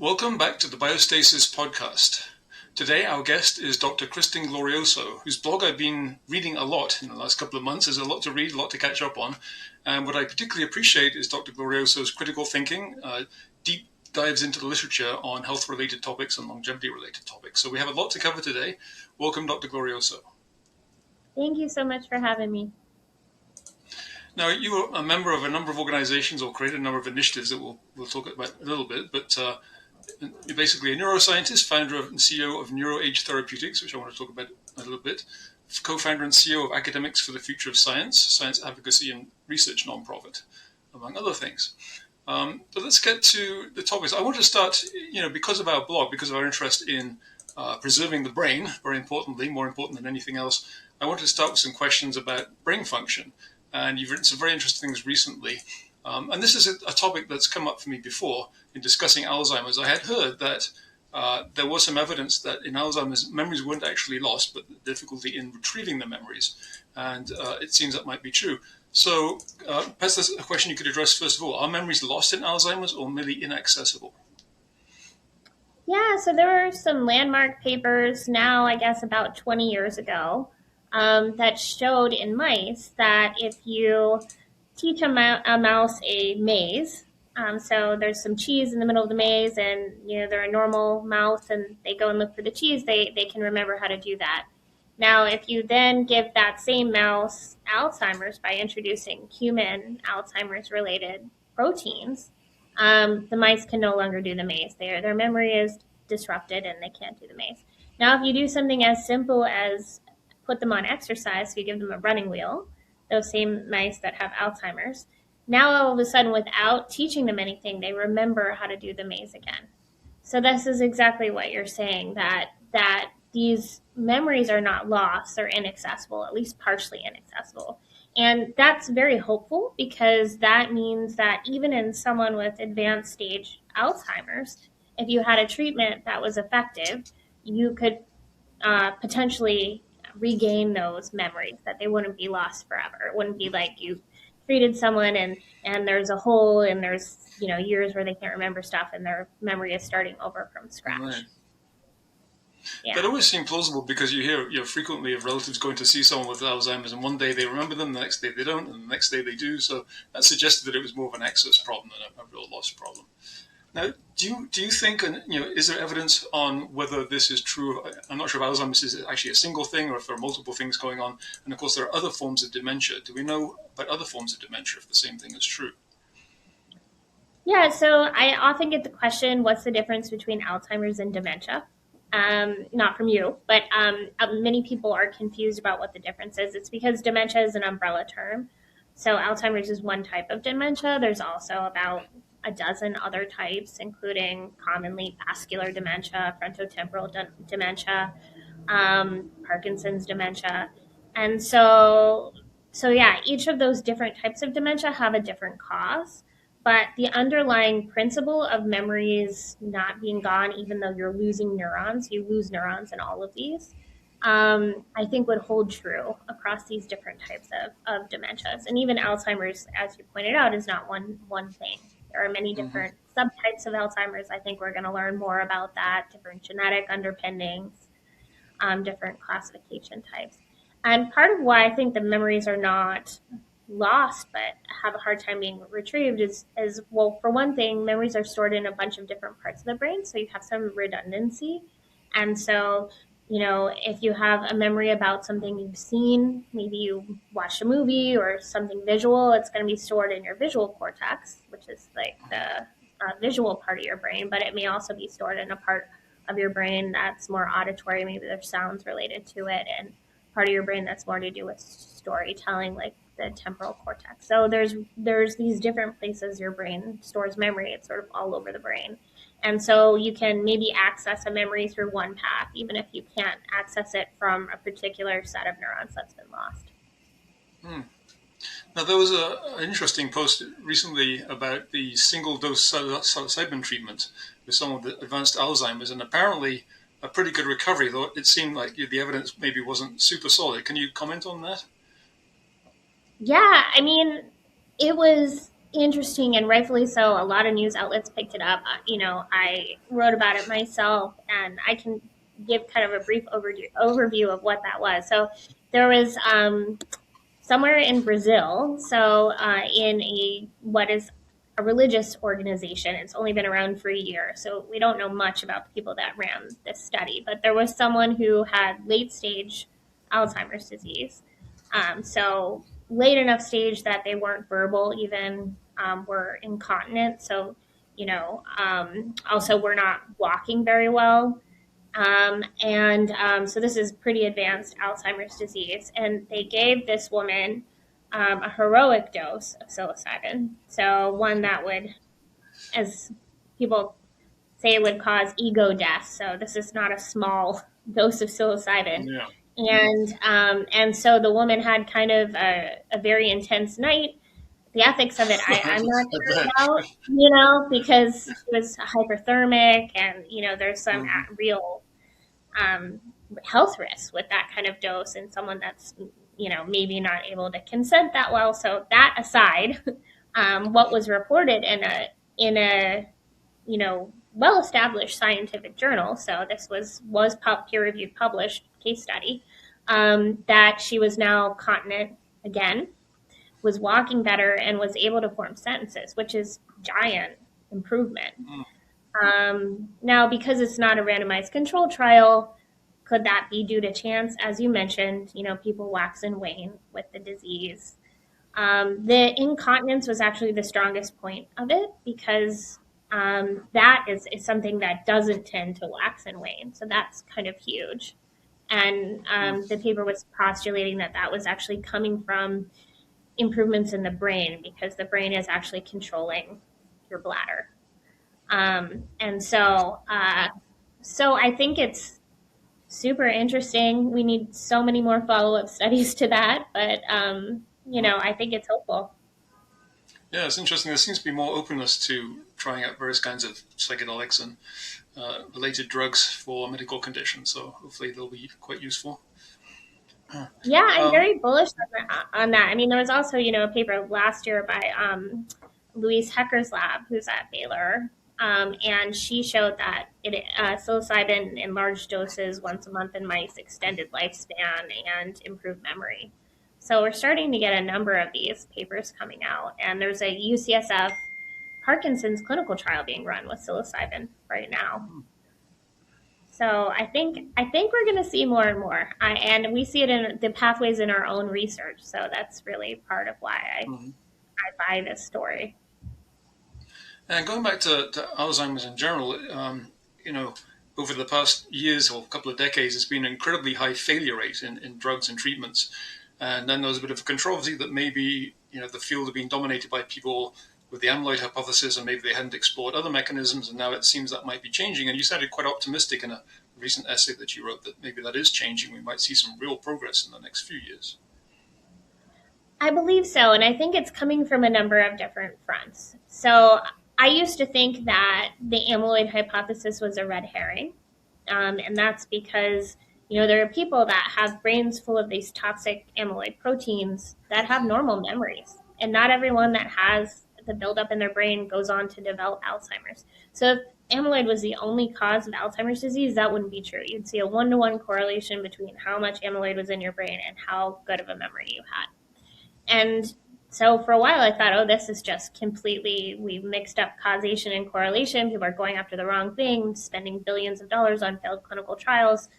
Welcome back to the Biostasis podcast. Today our guest is Dr. Christin Glorioso, whose blog I've been reading a lot in the last couple of months. There's a lot to read, a lot to catch up on. And what I particularly appreciate is Dr. Glorioso's critical thinking, deep dives into the literature on health-related topics and longevity-related topics. So we have a lot to cover today. Welcome, Dr. Glorioso. Thank you so much for having me. Now, you are a member of a number of organizations or created a number of initiatives that we'll talk about a little bit, but you're basically a neuroscientist, founder and CEO of NeuroAge Therapeutics, which I want to talk about a little bit, co-founder and CEO of Academics for the Future of Science, science advocacy and research nonprofit, among other things. But let's get to the topics. I want to start, because of our blog, because of our interest in preserving the brain, very importantly, more important than anything else, I wanted to start with some questions about brain function. And you've written some very interesting things recently. And this is a topic that's come up for me before in discussing Alzheimer's. I had heard that there was some evidence that in Alzheimer's, memories weren't actually lost, but the difficulty in retrieving the memories. And it seems that might be true. So perhaps that's a question you could address first of all. Are memories lost in Alzheimer's or merely inaccessible? Yeah, so there were some landmark papers now, I guess, about 20 years ago that showed in mice that if you teach a mouse a maze, so there's some cheese in the middle of the maze and, they're a normal mouse and they go and look for the cheese, they can remember how to do that. Now, if you then give that same mouse Alzheimer's by introducing human Alzheimer's related proteins, the mice can no longer do the maze. Their memory is disrupted and they can't do the maze. Now, if you do something as simple as put them on exercise, so you give them a running wheel, those same mice that have Alzheimer's, now all of a sudden, without teaching them anything, they remember how to do the maze again. So this is exactly what you're saying, that these memories are not lost or inaccessible, at least partially inaccessible. And that's very hopeful because that means that even in someone with advanced stage Alzheimer's, if you had a treatment that was effective, you could potentially regain those memories, that they wouldn't be lost forever. It wouldn't be like you treated someone and there's a hole and there's years where they can't remember stuff and their memory is starting over from scratch. Right. Yeah. That always seems plausible because you hear frequently of relatives going to see someone with Alzheimer's and one day they remember them, the next day they don't, and the next day they do. So that suggested that it was more of an access problem than a real loss problem. Now, do you think, is there evidence on whether this is true? I'm not sure if Alzheimer's is actually a single thing or if there are multiple things going on. And of course, there are other forms of dementia. Do we know about other forms of dementia if the same thing is true? Yeah, so I often get the question, what's the difference between Alzheimer's and dementia? Not from you, but many people are confused about what the difference is. It's because dementia is an umbrella term. So Alzheimer's is one type of dementia. There's also about a dozen other types, including commonly vascular dementia, frontotemporal dementia, Parkinson's dementia. And so yeah, each of those different types of dementia have a different cause. But the underlying principle of memories not being gone, even though you're losing neurons, you lose neurons in all of these, I think would hold true across these different types of dementias. And even Alzheimer's, as you pointed out, is not one thing. There are many different subtypes of Alzheimer's. I think we're going to learn more about that, different genetic underpinnings, different classification types. And part of why I think the memories are not lost but have a hard time being retrieved is well, for one thing, memories are stored in a bunch of different parts of the brain, so you have some redundancy. And so, if you have a memory about something you've seen, maybe you watched a movie or something visual, it's going to be stored in your visual cortex, which is like the visual part of your brain, but it may also be stored in a part of your brain that's more auditory. Maybe there's sounds related to it, and part of your brain that's more to do with storytelling, like the temporal cortex. So there's these different places your brain stores memory. It's sort of all over the brain. And so you can maybe access a memory through one path, even if you can't access it from a particular set of neurons that's been lost. Now, there was an interesting post recently about the single-dose psilocybin treatment with someone with advanced Alzheimer's, and apparently a pretty good recovery, though it seemed like the evidence maybe wasn't super solid. Can you comment on that? Yeah, I mean, it was interesting, and rightfully so. A lot of news outlets picked it up. I wrote about it myself, and I can give kind of a brief overview of what that was. So there was somewhere in Brazil. So in a what is a religious organization. It's only been around for a year, so we don't know much about the people that ran this study. But there was someone who had late stage Alzheimer's disease. So late enough stage that they weren't verbal, even were incontinent. So, also were not walking very well. So this is pretty advanced Alzheimer's disease. And they gave this woman a heroic dose of psilocybin. So one that would, as people say, would cause ego death. So this is not a small dose of psilocybin. Yeah. And so the woman had kind of a very intense night. The ethics of it, I'm not sure about, because she was hyperthermic, and there's some real health risks with that kind of dose in someone that's maybe not able to consent that well. So that aside, what was reported in a well established scientific journal, so this was peer reviewed published case study, that she was now continent again, was walking better, and was able to form sentences, which is giant improvement. Now, because it's not a randomized control trial, could that be due to chance? As you mentioned, people wax and wane with the disease. The incontinence was actually the strongest point of it, because that is something that doesn't tend to wax and wane. So that's kind of huge. And the paper was postulating that that was actually coming from improvements in the brain, because the brain is actually controlling your bladder. So I think it's super interesting. We need so many more follow-up studies to that, but I think it's hopeful. Yeah, it's interesting. There seems to be more openness to trying out various kinds of psychedelics and related drugs for medical conditions. So hopefully they'll be quite useful. Yeah, I'm Um, very bullish on that. I mean, there was also, a paper last year by Louise Hecker's lab, who's at Baylor, and she showed that psilocybin in large doses once a month in mice extended lifespan and improved memory. So we're starting to get a number of these papers coming out, and there's a UCSF Parkinson's clinical trial being run with psilocybin right now. So I think we're going to see more and more, and we see it in the pathways in our own research. So that's really part of why mhm. I buy this story. And going back to Alzheimer's in general, over the past years or couple of decades, it's been an incredibly high failure rate in drugs and treatments. And then there was a bit of a controversy that maybe the field had been dominated by people with the amyloid hypothesis, and maybe they hadn't explored other mechanisms. And now it seems that might be changing. And you sounded quite optimistic in a recent essay that you wrote that maybe that is changing. We might see some real progress in the next few years. I believe so, and I think it's coming from a number of different fronts. So I used to think that the amyloid hypothesis was a red herring, and that's because there are people that have brains full of these toxic amyloid proteins that have normal memories, and not everyone that has the buildup in their brain goes on to develop Alzheimer's. So if amyloid was the only cause of Alzheimer's disease, that wouldn't be true. You'd see a one-to-one correlation between how much amyloid was in your brain and how good of a memory you had. And so for a while, I thought, oh, this is just completely, we've mixed up causation and correlation. People are going after the wrong thing, spending billions of dollars on failed clinical trials.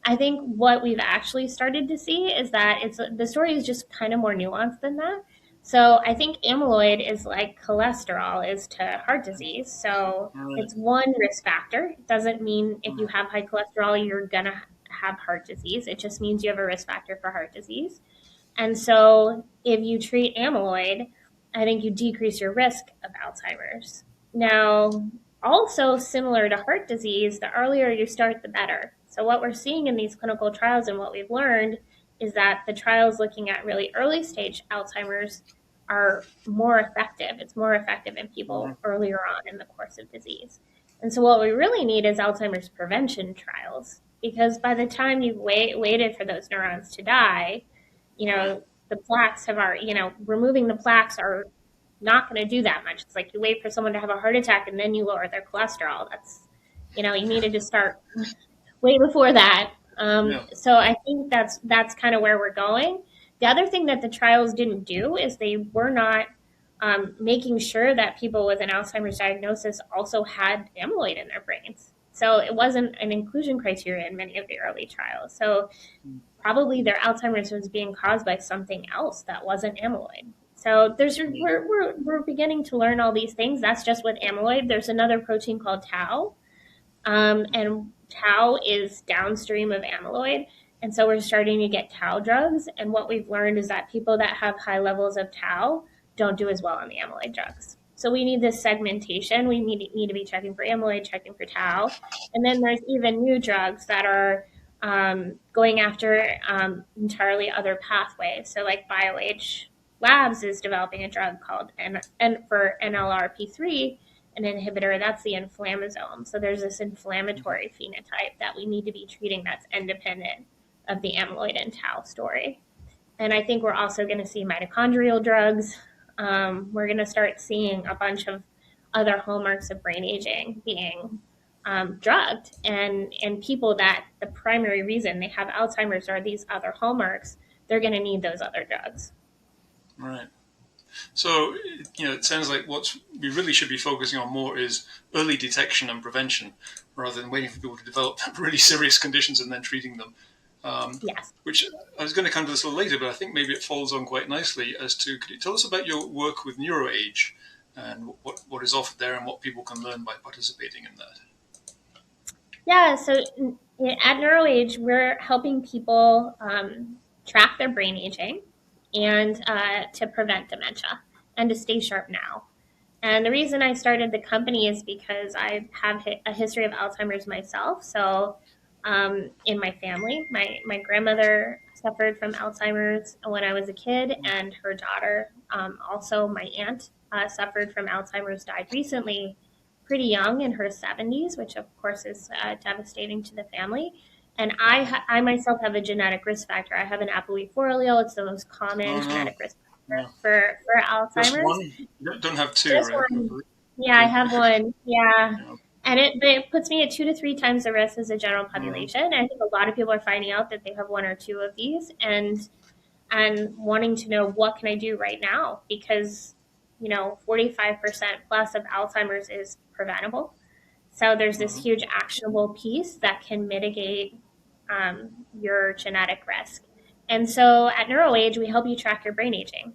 I think what we've actually started to see is that the story is just kind of more nuanced than that. So I think amyloid is like cholesterol is to heart disease. So Right. it's one risk factor. It doesn't mean if you have high cholesterol, you're going to have heart disease. It just means you have a risk factor for heart disease. And so if you treat amyloid, I think you decrease your risk of Alzheimer's. Now, also similar to heart disease, the earlier you start, the better. So what we're seeing in these clinical trials and what we've learned is that the trials looking at really early stage Alzheimer's are more effective. It's more effective in people earlier on in the course of disease. And so what we really need is Alzheimer's prevention trials, because by the time you've waited for those neurons to die, the plaques have already, removing the plaques are not going to do that much. It's like you wait for someone to have a heart attack and then you lower their cholesterol. That's, you needed to start way before that. Yeah. So I think that's kind of where we're going. The other thing that the trials didn't do is they were not making sure that people with an Alzheimer's diagnosis also had amyloid in their brains. So it wasn't an inclusion criteria in many of the early trials. So probably their Alzheimer's was being caused by something else that wasn't amyloid. So we're beginning to learn all these things. That's just with amyloid. There's another protein called tau, and tau is downstream of amyloid. And so we're starting to get tau drugs. And what we've learned is that people that have high levels of tau don't do as well on the amyloid drugs. So we need this segmentation. We need to be checking for amyloid, checking for tau. And then there's even new drugs that are going after entirely other pathways. So like BioAge Labs is developing a drug called for NLRP3, an inhibitor, that's the inflammasome. So there's this inflammatory phenotype that we need to be treating that's independent of the amyloid and tau story. And I think we're also going to see mitochondrial drugs. We're going to start seeing a bunch of other hallmarks of brain aging being drugged. And people that the primary reason they have Alzheimer's are these other hallmarks, they're going to need those other drugs. Right. So, it sounds like what we really should be focusing on more is early detection and prevention, rather than waiting for people to develop really serious conditions and then treating them. Yes. Which I was going to come to this a little later, but I think maybe it follows on quite nicely as to, could you tell us about your work with NeuroAge and what is offered there and what people can learn by participating in that? Yeah, so at NeuroAge, we're helping people track their brain aging and to prevent dementia and to stay sharp now. And the reason I started the company is because I have a history of Alzheimer's myself. So in my family, my grandmother suffered from Alzheimer's when I was a kid, and her daughter, also my aunt, suffered from Alzheimer's, died recently, pretty young in her 70s, which of course is devastating to the family. And I myself have a genetic risk factor. I have an ApoE4 allele. It's the most common genetic risk factor for Alzheimer's. Just one? You don't have two, Just right? one. Yeah, I have one. Yeah. And it puts me at 2 to 3 times the risk as a general population. I think a lot of people are finding out that they have one or two of these and wanting to know, what can I do right now? Because, 45% plus of Alzheimer's is preventable. So there's this huge actionable piece that can mitigate your genetic risk. And so at NeuroAge, we help you track your brain aging.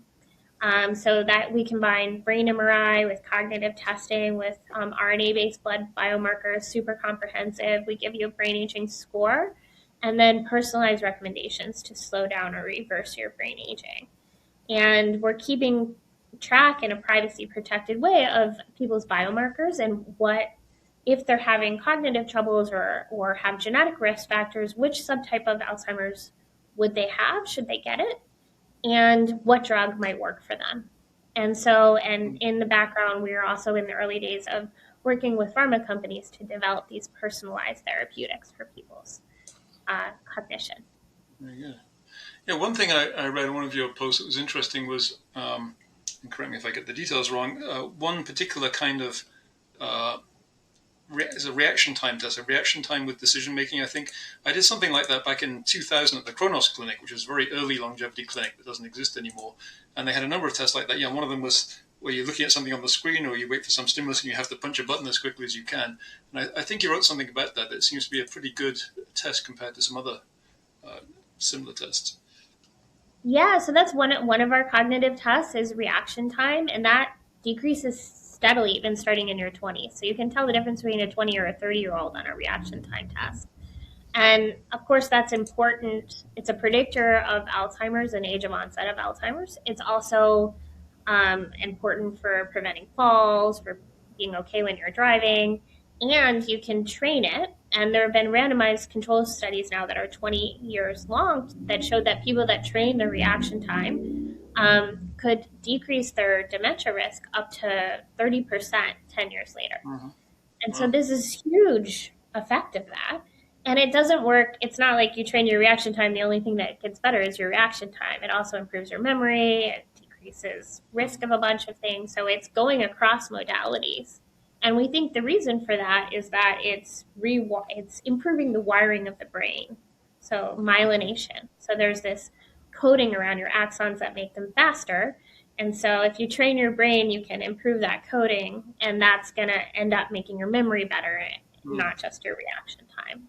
So that we combine brain MRI with cognitive testing with RNA-based blood biomarkers, super comprehensive. We give you a brain aging score and then personalized recommendations to slow down or reverse your brain aging. And we're keeping track in a privacy protected way of people's biomarkers and what, if they're having cognitive troubles or have genetic risk factors, which subtype of Alzheimer's would they have? Should they get it? And what drug might work for them. And so, and in the background, we are also in the early days of working with pharma companies to develop these personalized therapeutics for people's cognition. Very good. Yeah, one thing I read in one of your posts that was interesting was, and correct me if I get the details wrong, one particular kind of is a reaction time test, a reaction time with decision making. I think I did something like that back in 2000 at the Kronos Clinic, which is a very early longevity clinic that doesn't exist anymore. And they had a number of tests like that. Yeah, one of them was where you're looking at something on the screen, or you wait for some stimulus and you have to punch a button as quickly as you can. And I think you wrote something about that. That seems to be a pretty good test compared to some other similar tests. Yeah, so that's one of our cognitive tests is reaction time, and that decreases steadily even starting in your 20s. So you can tell the difference between a 20 or a 30-year-old on a reaction time test. And of course, that's important. It's a predictor of Alzheimer's and age of onset of Alzheimer's. It's also important for preventing falls, for being okay when you're driving, and you can train it. And there have been randomized control studies now that are 20 years long that showed that people that train their reaction time could decrease their dementia risk up to 30% 10 years later. And so this is huge effect of that. And it doesn't work. It's not like you train your reaction time. The only thing that gets better is your reaction time. It also improves your memory. It increases risk of a bunch of things. So it's going across modalities. And we think the reason for that is that it's improving the wiring of the brain. So myelination. So there's this coating around your axons that make them faster. And so if you train your brain, you can improve that coating, and that's going to end up making your memory better, not just your reaction time.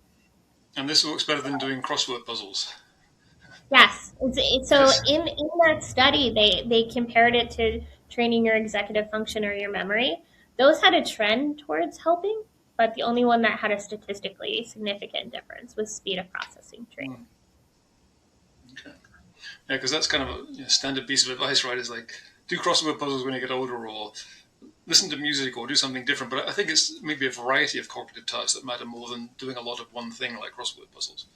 And this works better than doing crossword puzzles. Yes. So in that study, they compared it to training your executive function or your memory. Those had a trend towards helping, but the only one that had a statistically significant difference was speed of processing training. Okay. Yeah, because that's kind of a standard piece of advice, right? Is like, do crossword puzzles when you get older, or listen to music, or do something different. But I think it's maybe a variety of cognitive tasks that matter more than doing a lot of one thing like crossword puzzles.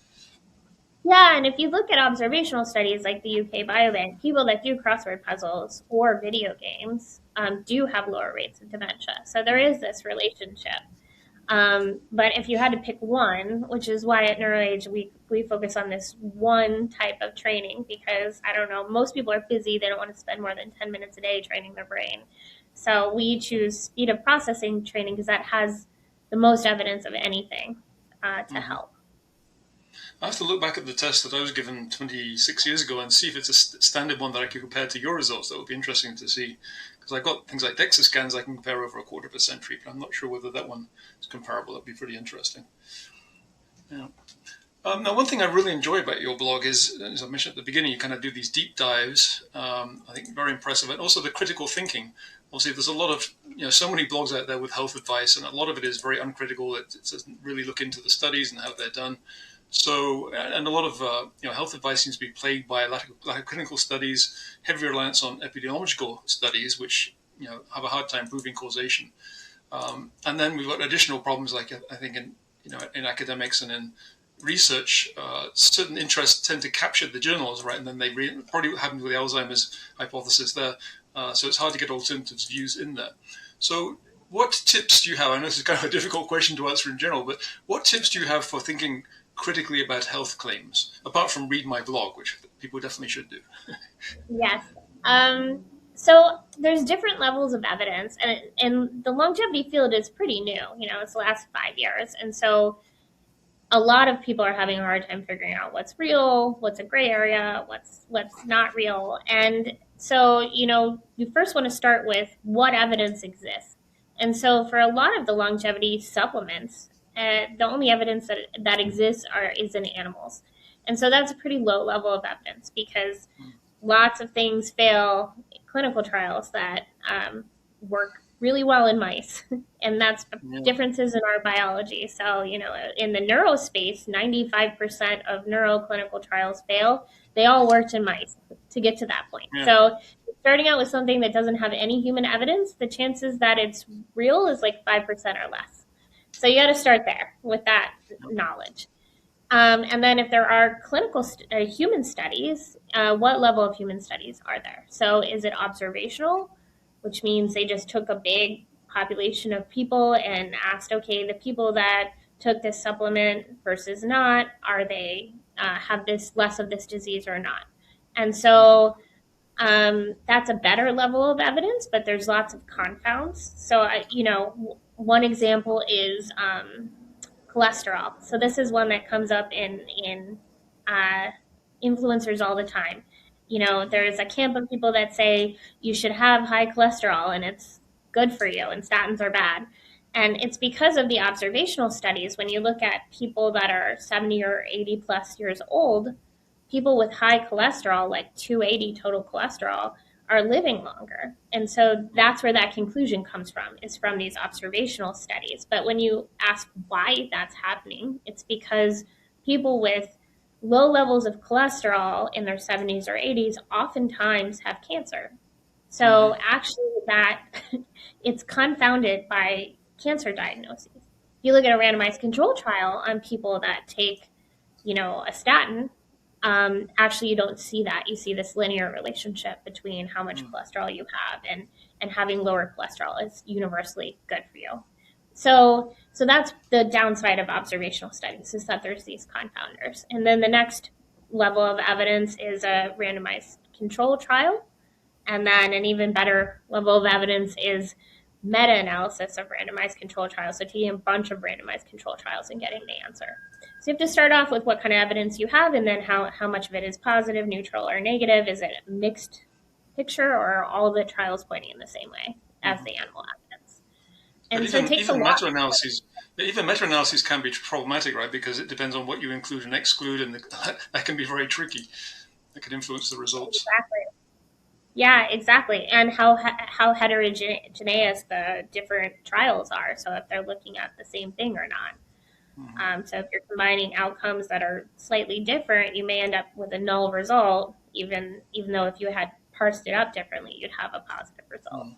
Yeah, and if you look at observational studies like the UK Biobank, people that do crossword puzzles or video games do have lower rates of dementia. So there is this relationship. But if you had to pick one, which is why at NeuroAge we focus on this one type of training, because I don't know, most people are busy. They don't want to spend more than 10 minutes a day training their brain. So we choose speed of processing training because that has the most evidence of anything to help. I have to look back at the test that I was given 26 years ago and see if it's a standard one that I could compare to your results. That would be interesting to see, because I've got things like DEXA scans I can compare over a quarter of a century, but I'm not sure whether that one is comparable. That'd be pretty interesting. Yeah. Now, one thing I really enjoy about your blog is, as I mentioned at the beginning, you kind of do these deep dives. I think very impressive, and also the critical thinking. Obviously, there's a lot of, so many blogs out there with health advice, and a lot of it is very uncritical. It doesn't really look into the studies and how they're done. So, and a lot of health advice seems to be plagued by a lack of clinical studies, heavy reliance on epidemiological studies, which have a hard time proving causation. And then we've got additional problems, like I think in academics and in research, certain interests tend to capture the journals, right? And then they probably what happened with the Alzheimer's hypothesis there. So it's hard to get alternative views in there. So what tips do you have? I know this is kind of a difficult question to answer in general, but what tips do you have for thinking critically about health claims, apart from read my blog, which people definitely should do? Yes. So there's different levels of evidence, and the longevity field is pretty new. It's the last 5 years, and so a lot of people are having a hard time figuring out what's real, what's a gray area, what's not real. And so, you first want to start with what evidence exists. And so for a lot of the longevity supplements, the only evidence that exists is in animals. And so that's a pretty low level of evidence, because lots of things fail in clinical trials that work really well in mice. And that's differences in our biology. So, in the neuro space, 95% of neuroclinical trials fail. They all worked in mice to get to that point. Yeah. So starting out with something that doesn't have any human evidence, the chances that it's real is like 5% or less. So you got to start there with that knowledge. And then if there are clinical human studies, what level of human studies are there? So is it observational, which means they just took a big population of people and asked, okay, the people that took this supplement versus not, are they have this less of this disease or not? And so that's a better level of evidence, but there's lots of confounds. So, one example is cholesterol. So this is one that comes up in influencers all the time. There's a camp of people that say you should have high cholesterol and it's good for you and statins are bad. And it's because of the observational studies. When you look at people that are 70 or 80 plus years old, people with high cholesterol, like 280 total cholesterol, are living longer. And so that's where that conclusion comes from, is from these observational studies. But when you ask why that's happening, it's because people with low levels of cholesterol in their 70s or 80s oftentimes have cancer. So actually that it's confounded by cancer diagnoses. If you look at a randomized control trial on people that take, a statin, actually you don't see that. You see this linear relationship between how much cholesterol you have and having lower cholesterol is universally good for you. So that's the downside of observational studies, is that there's these confounders. And then the next level of evidence is a randomized control trial. And then an even better level of evidence is meta-analysis of randomized control trials. So taking a bunch of randomized control trials and getting the answer. So you have to start off with what kind of evidence you have, and then how much of it is positive, neutral, or negative. Is it a mixed picture, or are all the trials pointing in the same way as Mhm. the animal evidence? But And so it takes a even lot. meta-analyses can be problematic, right? Because it depends on what you include and exclude, and that can be very tricky. That can influence the results. Exactly. Yeah, exactly. And how heterogeneous the different trials are. So if they're looking at the same thing or not. Mhm. So if you're combining outcomes that are slightly different, you may end up with a null result, even though if you had parsed it up differently, you'd have a positive result. Mhm.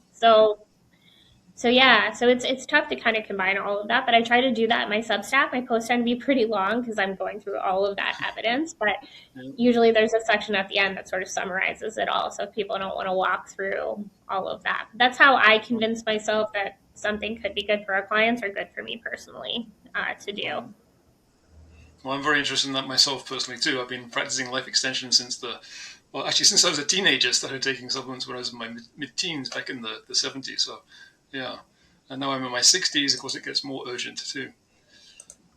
So yeah, so it's tough to kind of combine all of that, but I try to do that in my Substack. My posts tend to be pretty long because I'm going through all of that evidence, but Yeah. usually there's a section at the end that sort of summarizes it all. So if people don't want to walk through all of that, that's how I convince myself that something could be good for our clients or good for me personally to do. Mhm. Well, I'm very interested in that myself personally too. I've been practicing life extension since I was a teenager. I started taking supplements when I was in my mid-teens back in the 70s. So, yeah. And now I'm in my 60s. Of course, it gets more urgent too.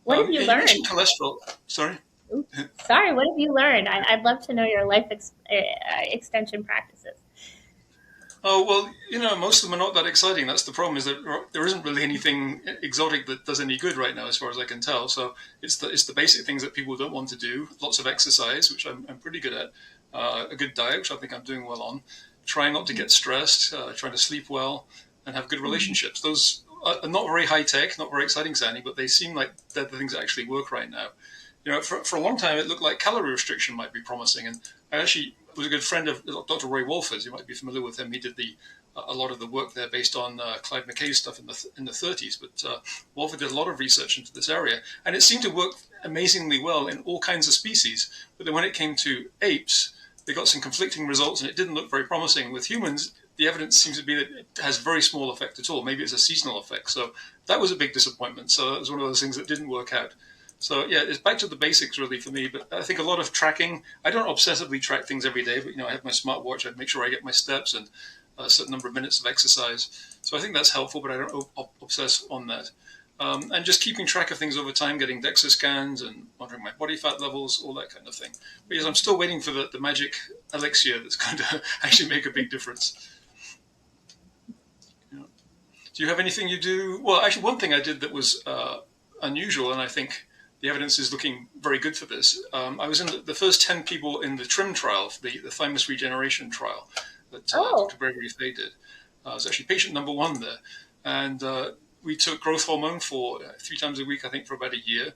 What have you Yeah, you learned? mentioned cholesterol. Sorry. Oops, sorry, what have you learned? I'd love to know your life extension practices. Oh, well, most of them are not that exciting. That's the problem, is that there isn't really anything exotic that does any good right now, as far as I can tell. So it's the basic things that people don't want to do. Lots of exercise, which I'm pretty good at. A good diet, which I think I'm doing well on. Trying not to get stressed. Trying to sleep well, and have good Mm-hmm. relationships. Those are not very high tech, not very exciting sounding, but they seem like they're the things that actually work right now. For a long time, it looked like calorie restriction might be promising. And I actually was a good friend of Dr. Roy Wolfers. You might be familiar with him. He did a lot of the work there based on Clive McKay's stuff in the 30s. But Wolfer did a lot of research into this area, and it seemed to work amazingly well in all kinds of species. But then when it came to apes, they got some conflicting results, and it didn't look very promising. With humans, the evidence seems to be that it has very small effect at all. Maybe it's a seasonal effect. So that was a big disappointment. So it was one of those things that didn't work out. So yeah, it's back to the basics really for me. But I think a lot of tracking. I don't obsessively track things every day, but I have my smartwatch. I make sure I get my steps and a certain number of minutes of exercise. So I think that's helpful, but I don't obsess on that. And just keeping track of things over time, getting DEXA scans and monitoring my body fat levels, all that kind of thing. But yes, I'm still waiting for the magic elixir that's going to actually make a big difference. You know. Do you have anything you do? Well, actually, one thing I did that was unusual, and I think the evidence is looking very good for this. I was in the first 10 people in the TRIM trial, the thymus regeneration trial that Oh, Dr. Gregory Fay did. I was actually patient number one there. And we took growth hormone for 3 times a week, I think, for about a year.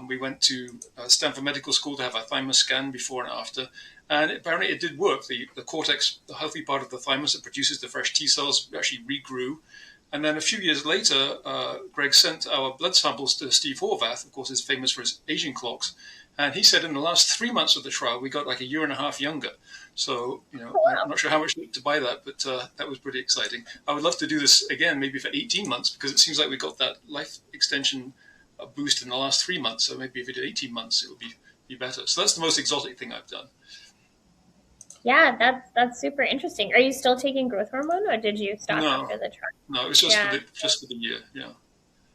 We went to Stanford Medical School to have a thymus scan before and after. And apparently it did work. The cortex, the healthy part of the thymus that produces the fresh T cells, actually regrew. And then a few years later, Greg sent our blood samples to Steve Horvath. Of course, is famous for his aging clocks. And he said in the last 3 months of the trial, we got like a year and a half younger. So, I'm not sure how much to buy that, but that was pretty exciting. I would love to do this again, maybe for 18 months, because it seems like we got that life extension boost in the last 3 months. So maybe if we did 18 months, it would be better. So that's the most exotic thing I've done. yeah, that's super interesting. Are you still taking growth hormone, or did you stop No, after the trial? no, it was just for Yeah, the year. Yeah.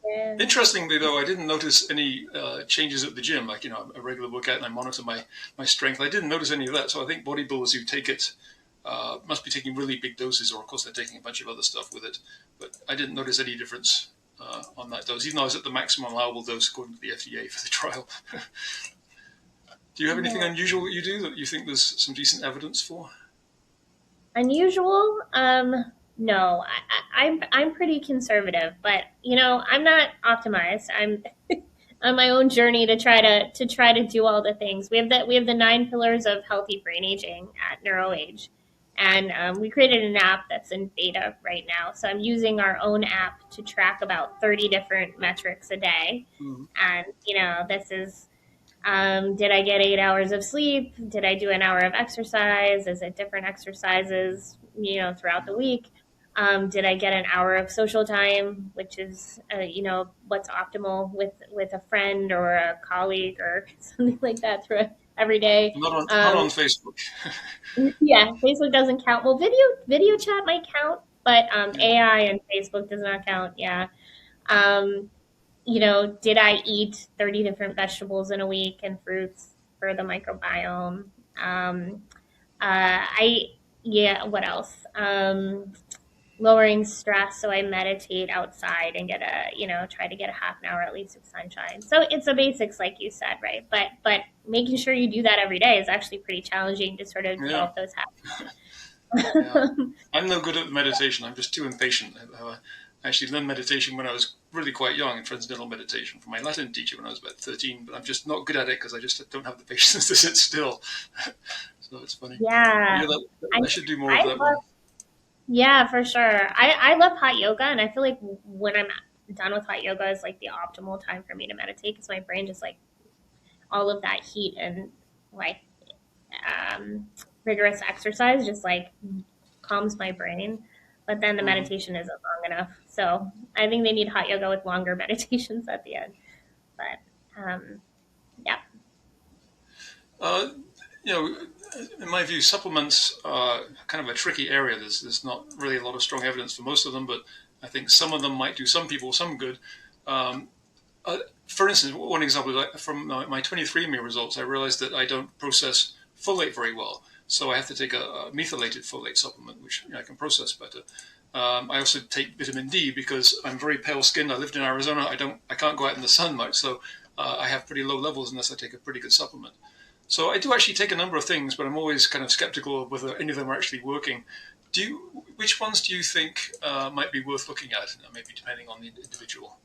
yeah. Interestingly, though, I didn't notice any changes at the gym, like a regular workout, and I monitor my strength. I didn't notice any of that. So I think bodybuilders who take it must be taking really big doses, or of course they're taking a bunch of other stuff with it. But I didn't notice any difference on that dose, even though I was at the maximum allowable dose according to the FDA for the trial. Do you have anything Yeah. unusual that you do that you think there's some decent evidence for? Unusual? No, I'm pretty conservative, but I'm not optimized. I'm on my own journey to try to do all the things. We have the 9 pillars of healthy brain aging at NeuroAge, and we created an app that's in beta right now. So I'm using our own app to track about 30 different metrics a day, Mm. and this is did I get 8 hours of sleep? Did I do an hour of exercise? Is it different exercises, throughout the week? Did I get an hour of social time, which is, what's optimal with a friend or a colleague or something like that through every day. Not on Facebook. Yeah, Facebook doesn't count. Well, video chat might count, but Yeah. AI and Facebook does not count. Yeah. Um, did I eat 30 different vegetables in a week and fruits for the microbiome? I Yeah. What else? Lowering stress, so I meditate outside and try to get a half an hour at least of sunshine. So it's the basics, like you said, right? But making sure you do that every day is actually pretty challenging to sort of Yeah. develop those Yeah. habits. I'm no good at meditation. I'm just too impatient. I actually learned meditation when I was really quite young in transcendental meditation from my Latin teacher when I was about 13, but I'm just not good at it because I just don't have the patience to sit still. So it's funny. But Yeah, yeah, I I should do more of I that love one. yeah, for sure. I love hot yoga, and I feel like when I'm done with hot yoga is like the optimal time for me to meditate because my brain just like all of that heat and like um, rigorous exercise just like calms my brain. But then the Mhm. meditation isn't long enough, so I think they need hot yoga with longer meditations at the end. But yeah. Uh, you know, in my view, supplements are kind of a tricky area. There's not really a lot of strong evidence for most of them, but I think some of them might do some people some good. Um, for instance, one example is from my 23andMe results, I realized that I don't process folate very well. So I have to take a methylated folate supplement, which I can process better. I also take vitamin D because I'm very pale skinned. I lived in Arizona. I can't go out in the sun much, so I have pretty low levels unless I take a pretty good supplement. So I do actually take a number of things, but I'm always kind of skeptical of whether any of them are actually working. Which ones do you think might be worth looking at? Maybe depending on the individual.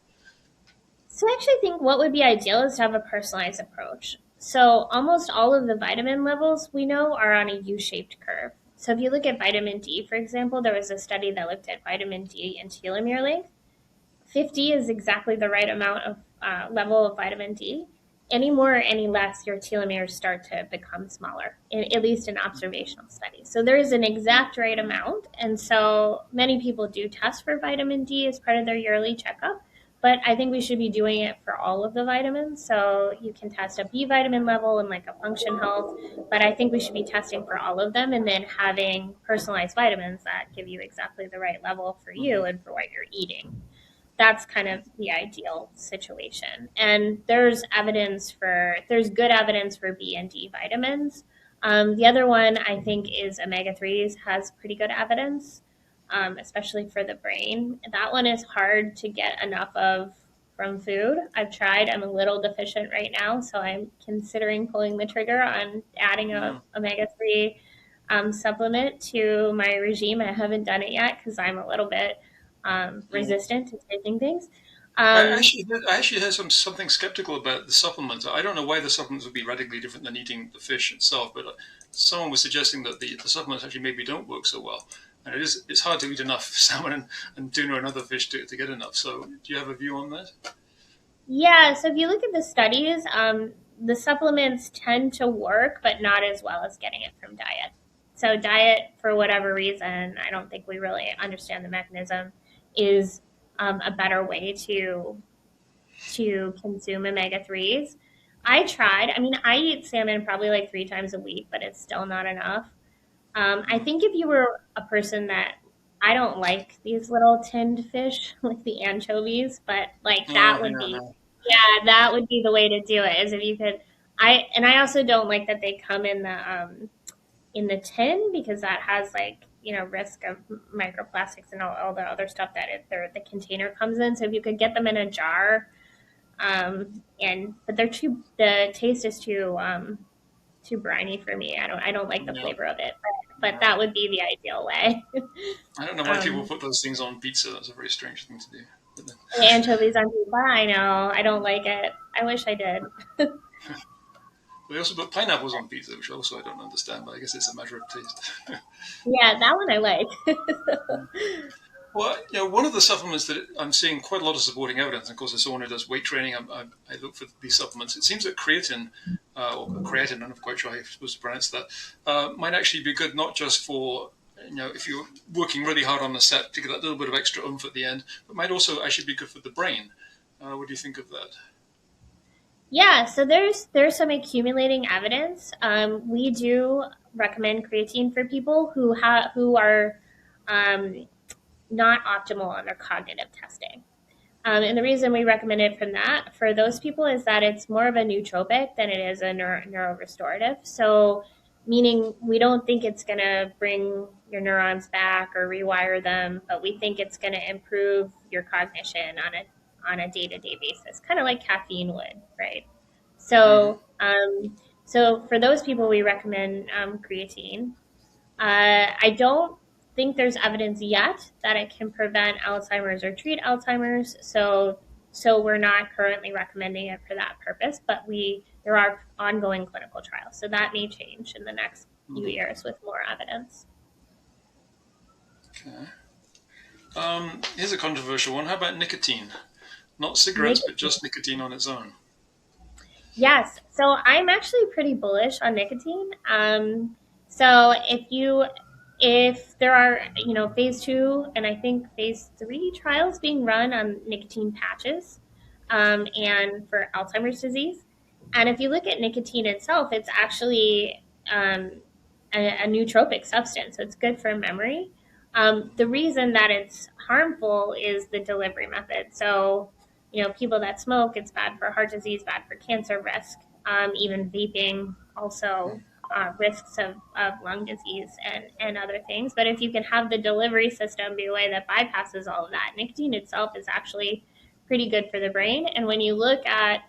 So I actually think what would be ideal is to have a personalized approach. So almost all of the vitamin levels we know are on a U-shaped curve. So if you look at vitamin D, for example, there was a study that looked at vitamin D and telomere length. 50 is exactly the right amount of level of vitamin D. Any more or any less, your telomeres start to become smaller, at least in observational studies. So there is an exact right amount. And so many people do test for vitamin D as part of their yearly checkup. But I think we should be doing it for all of the vitamins. So you can test a B vitamin level and like a function health. But I think we should be testing for all of them and then having personalized vitamins that give you exactly the right level for you Mm-hmm. and for what you're eating. That's kind of the ideal situation. And there's good evidence for B and D vitamins. The other one I think is omega 3s has pretty good evidence, especially for the brain. That one is hard to get enough of from food. I've tried. I'm a little deficient right now, so I'm considering pulling the trigger on adding a Yeah. omega 3 supplement to my regime. I haven't done it yet because I'm a little bit Yeah. resistant to taking things. I Um, actually did, I actually had something skeptical about the supplements. I don't know why the supplements would be radically different than eating the fish itself, but someone was suggesting that the supplements actually maybe don't work so well. And it's hard to eat enough salmon and tuna and other fish to get enough. So do you have a view on that? yeah, so if you look at the studies, the supplements tend to work, but not as well as getting it from diet. So, diet, for whatever reason, I don't think we really understand the mechanism, is a better way to consume omega 3s. I tried. I mean, I eat salmon probably like 3 times a week, but it's still not enough. I Mm. think if you were a person that I don't like these little tinned fish, like the anchovies, but like Oh, yeah, no. that would be the way to do it. Is if you could, I also don't like that they come in the tin because that has like risk of microplastics and all the other stuff that the container comes in. So if you could get them in a jar, and but the taste is too briny for me. I don't like the Yeah, flavor of it, but yeah. that would be the ideal way. I don't know why people um, put those things on pizza. That's a very strange thing to do. But then, Anchovies on pizza. I know. I don't like it. I wish I did. they also put pineapples on pizza, which also I don't understand, but I guess it's a matter of taste. Yeah, that one I like. Well, one of the supplements that I'm seeing quite a lot of supporting evidence, and of course, as someone who does weight training, I look for these supplements. It seems that creatine, or creatine, I'm not quite sure how you're supposed to pronounce that, might actually be good not just for, if you're working really hard on a set to get that little bit of extra oomph at the end, but might also actually be good for the brain. What do you think of that? Yeah, so there's some accumulating evidence. We do recommend creatine for people who are um, not optimal on their cognitive testing. And the reason we recommend it for those people is that it's more of a nootropic than it is a neurorestorative. So, meaning we don't think it's going to bring your neurons back or rewire them, but we think it's going to improve your cognition on a day to day basis, kind of like caffeine would, right? Mm-hmm. So for those people, we recommend creatine. I don't think there's evidence yet that it can prevent Alzheimer's or treat Alzheimer's. So we're not currently recommending it for that purpose, but there are ongoing clinical trials. So that may change in the next few Mm-hmm. years with more evidence. Okay. Here's a controversial one. How about nicotine? Not cigarettes, but Nicotine. just nicotine on its own. Yes. So I'm actually pretty bullish on nicotine. So if there are, phase 2 and I think phase 3 trials being run on nicotine patches, and for Alzheimer's disease. And if you look at nicotine itself, it's actually a nootropic substance. So it's good for memory. The reason that it's harmful is the delivery method. So, people that smoke, it's bad for heart disease, bad for cancer risk. Even vaping also risks of lung disease and other things. But if you can have the delivery system be a way that bypasses all of that, nicotine itself is actually pretty good for the brain. And when you look at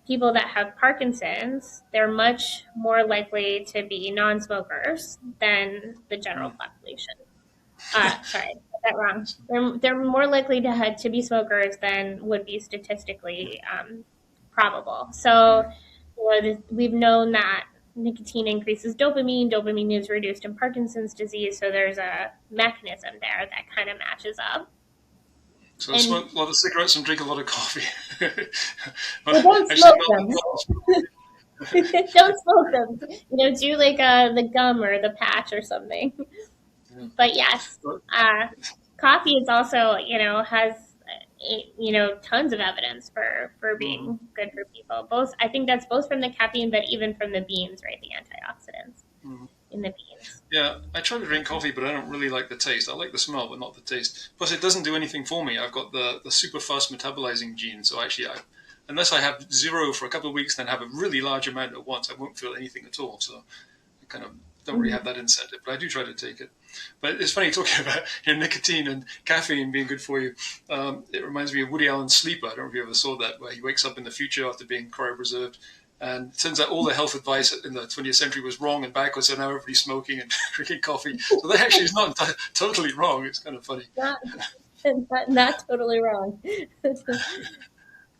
people that have Parkinson's, they're much more likely to be non-smokers than the general Mm. population. Sorry, got that wrong. They're more likely to be smokers than would be statistically probable. So, Mm. we've known that nicotine increases dopamine. Dopamine is reduced in Parkinson's disease, so there's a mechanism there that kind of matches up. So And smoke a lot of cigarettes and drink a lot of coffee. well, Well, don't actually, smoke them. not. Don't smoke them. Do like the gum or the patch or something. Yeah. But yes, But, uh, coffee is also has tons of evidence for mhm. being good for people. Both I think that's both from the caffeine, but even from the beans, right? The antioxidants Mhm. in the beans. Yeah, I try to drink coffee, but I don't really like the taste. I like the smell, but not the taste. Plus, it doesn't do anything for me. I've got the super fast metabolizing gene, so actually, unless I have zero for a couple of weeks, then have a really large amount at once, I won't feel anything at all. So I kind of don't really have Mhm. that incentive, but I do try to take it. But it's funny talking about nicotine and caffeine being good for you. It reminds me of Woody Allen's Sleeper. I don't know if you ever saw that, where he wakes up in the future after being cryopreserved. And it turns out all the health advice in the 20th century was wrong and backwards, so now everybody's smoking and drinking coffee. So that actually is not totally wrong. It's kind of funny. Not, not totally wrong.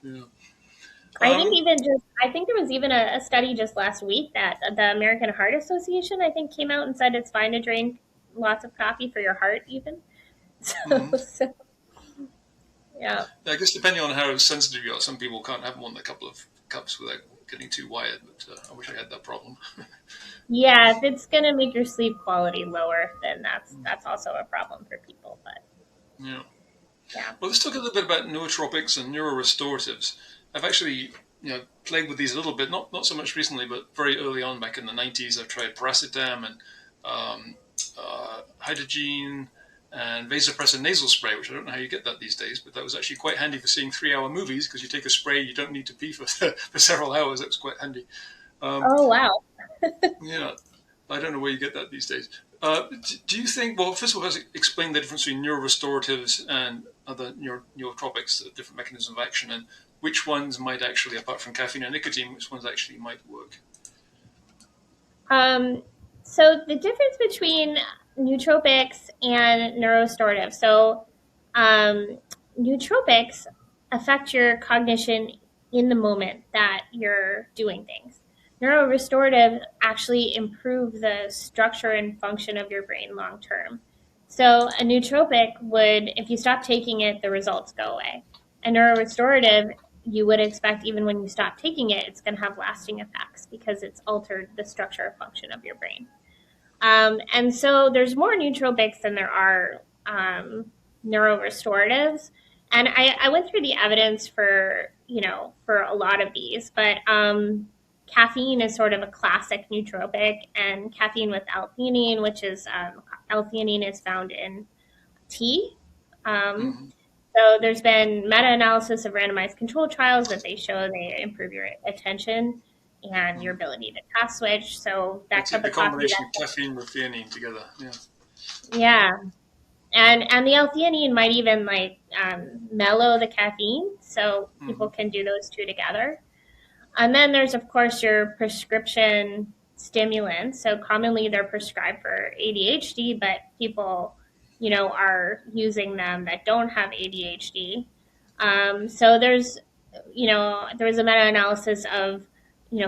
Yeah. Um, I think there was even a study just last week that the American Heart Association I think came out and said it's fine to drink lots of coffee for your heart even. mhm. So yeah. I guess depending on how sensitive you are, some people can't have more than a couple of cups without getting too wired. But I wish I had that problem. Yeah, if it's gonna make your sleep quality lower, then that's also a problem for people. But Yeah. yeah. Well, let's talk a little bit about nootropics and neurorestoratives. I've actually, played with these a little bit, not so much recently, but very early on, back in the 90s, I've tried paracetam and hydrogen and vasopressin nasal spray, which I don't know how you get that these days, but that was actually quite handy for seeing 3-hour movies because you take a spray, you don't need to pee for, for several hours. That was quite handy. Um, Oh wow. yeah, I don't know where you get that these days. Do you think, well, first of all, let's explain the difference between neurorestoratives and other neurotropics, the different mechanisms of action, and which ones might actually, apart from caffeine and nicotine, which ones actually might work? Um, so the difference between nootropics and neurorestorative. So um, nootropics affect your cognition in the moment that you're doing things. Neurorestorative actually improve the structure and function of your brain long term. So a nootropic would, if you stop taking it, the results go away. A neurorestorative, you would expect even when you stop taking it, it's going to have lasting effects because it's altered the structure or function of your brain. And so there's more nootropics than there are neurorestoratives. And I went through the evidence for, for a lot of these, but caffeine is sort of a classic nootropic, and caffeine with L-theanine, which is L-theanine is found in tea. Um, Mm-hmm. so there's been meta-analysis of randomized control trials that they show they improve your attention and your Mm-hmm. ability to task switch. So that That's it, cup the of coffee, combination of caffeine with theanine together. Yeah. yeah, and the L-theanine might even mellow the caffeine, so Mm-hmm. people can do those two together. And then there's of course your prescription stimulants. So commonly they're prescribed for ADHD, but people, are using them that don't have ADHD. So there was a meta-analysis of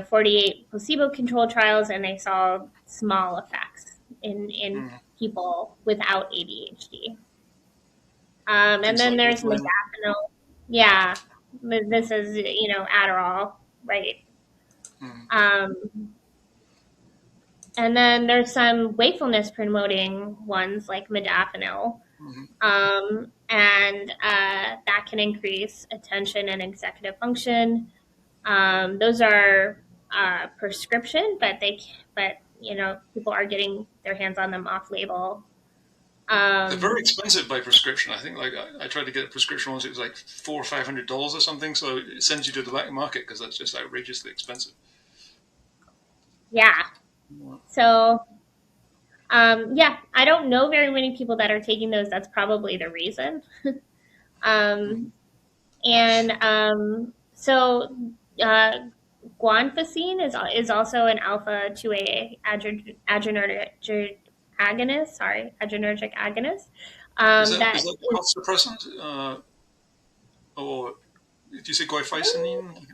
48 placebo-controlled trials, and they saw small effects in Mm-hmm. people without ADHD. And Things then like there's Ritalin. modafinil. Yeah, this is Adderall, right? Mm-hmm. Um, and then there's some wakefulness promoting ones like modafinil, Mm-hmm. and that can increase attention and executive function. Those are prescription, but people are getting their hands on them off label. They're very Um, expensive by prescription. I think like I tried to get a prescription once; it was like $400 or $500 or something. So it sends you to the black market because that's just outrageously expensive. yeah. So yeah, I don't know very many people that are taking those. That's probably the reason. Mm-hmm. Um, and so uh, guanfacine is also an alpha 2A adrenergic agonist. Sorry, adrenergic agonist. Is That that the is, cough suppressant? Or did you say guaifenesin?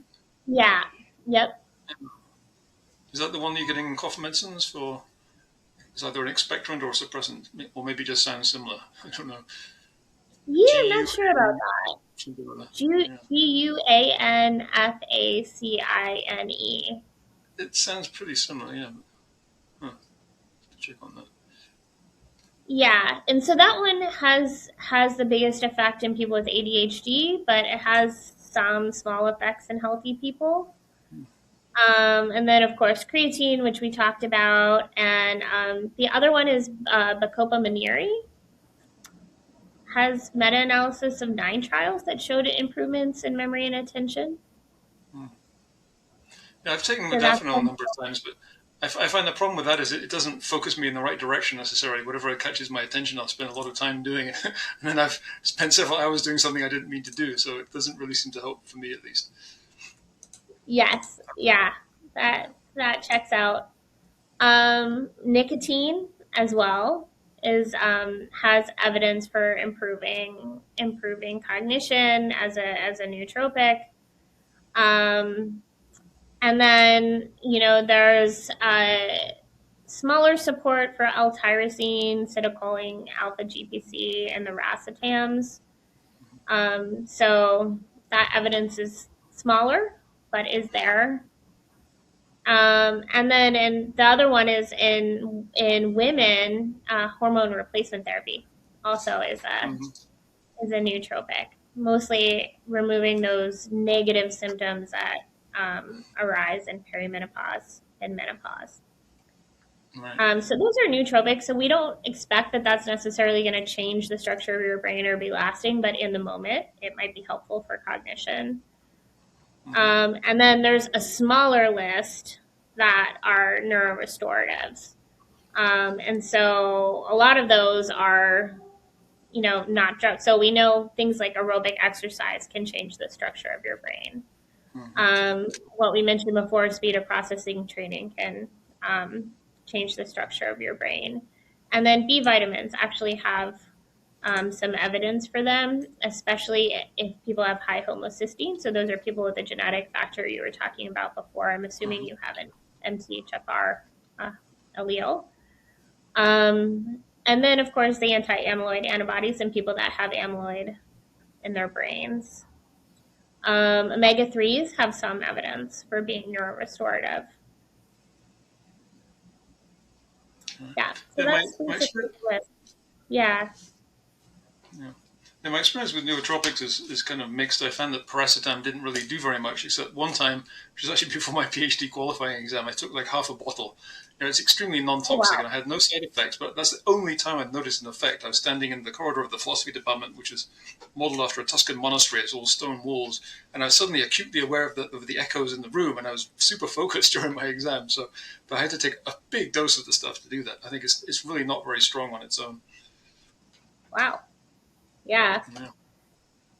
yeah, yep. Is that the one that you're getting in cough medicines for? Is either an expectorant or a suppressant, or maybe just sounds similar. I don't know. Yeah, G I'm U not sure about N that. something like that. Yeah, Guanfacine. it sounds pretty similar. Yeah, huh. Check on that. Yeah, and so that one has the biggest effect in people with ADHD, but it has some small effects in healthy people. And then, of course, creatine, which we talked about, and the other one is Bacopa Monnieri, has meta-analysis of 9 trials that showed improvements in memory and attention. Hmm. Yeah, I've taken So that's modafinil a number of times, but I find the problem with that is it doesn't focus me in the right direction necessarily. Whatever catches my attention, I'll spend a lot of time doing it, and then I've spent several hours doing something I didn't mean to do. So it doesn't really seem to help for me, at least. yes, yeah, that checks out. Nicotine as well is has evidence for improving cognition as a nootropic. Um, and then there's smaller support for L-tyrosine, acetylcholine, alpha GPC, and the racetams. So that evidence is smaller, but is there. And then the other one is in women, hormone replacement therapy also Mm-hmm. is a nootropic, mostly removing those negative symptoms that arise in perimenopause and menopause. Right. So those are nootropics. So we don't expect that that's necessarily going to change the structure of your brain or be lasting, but in the moment, it might be helpful for cognition. Mm-hmm. And then there's a smaller list that are neurorestoratives. And so a lot of those are, not drugs. So we know things like aerobic exercise can change the structure of your brain. Mm-hmm. What we mentioned before, speed of processing training can change the structure of your brain. And then B vitamins actually have some evidence for them, especially if people have high homocysteine. So those are people with the genetic factor you were talking about before. I'm assuming Mm-hmm. you have an MTHFR allele. And then, of course, the anti-amyloid antibodies in people that have amyloid in their brains. Omega-3s have some evidence for being neurorestorative. Yeah, so Yeah, that's my basically experience. the list. Yeah. Yeah. Yeah, my experience with nootropics is kind of mixed. I found that paracetam didn't really do very much, except one time, which was actually before my PhD qualifying exam. I took like half a bottle. It's extremely Oh, non-toxic, wow. and I had no side effects. But that's the only time I'd noticed an effect. I was standing in the corridor of the philosophy department, which is modeled after a Tuscan monastery. It's all stone walls, and I was suddenly acutely aware of the echoes in the room, and I was super focused during my exam. So, but I had to take a big dose of the stuff to do that. I think it's really not very strong on its own. Wow. Yeah. Yeah.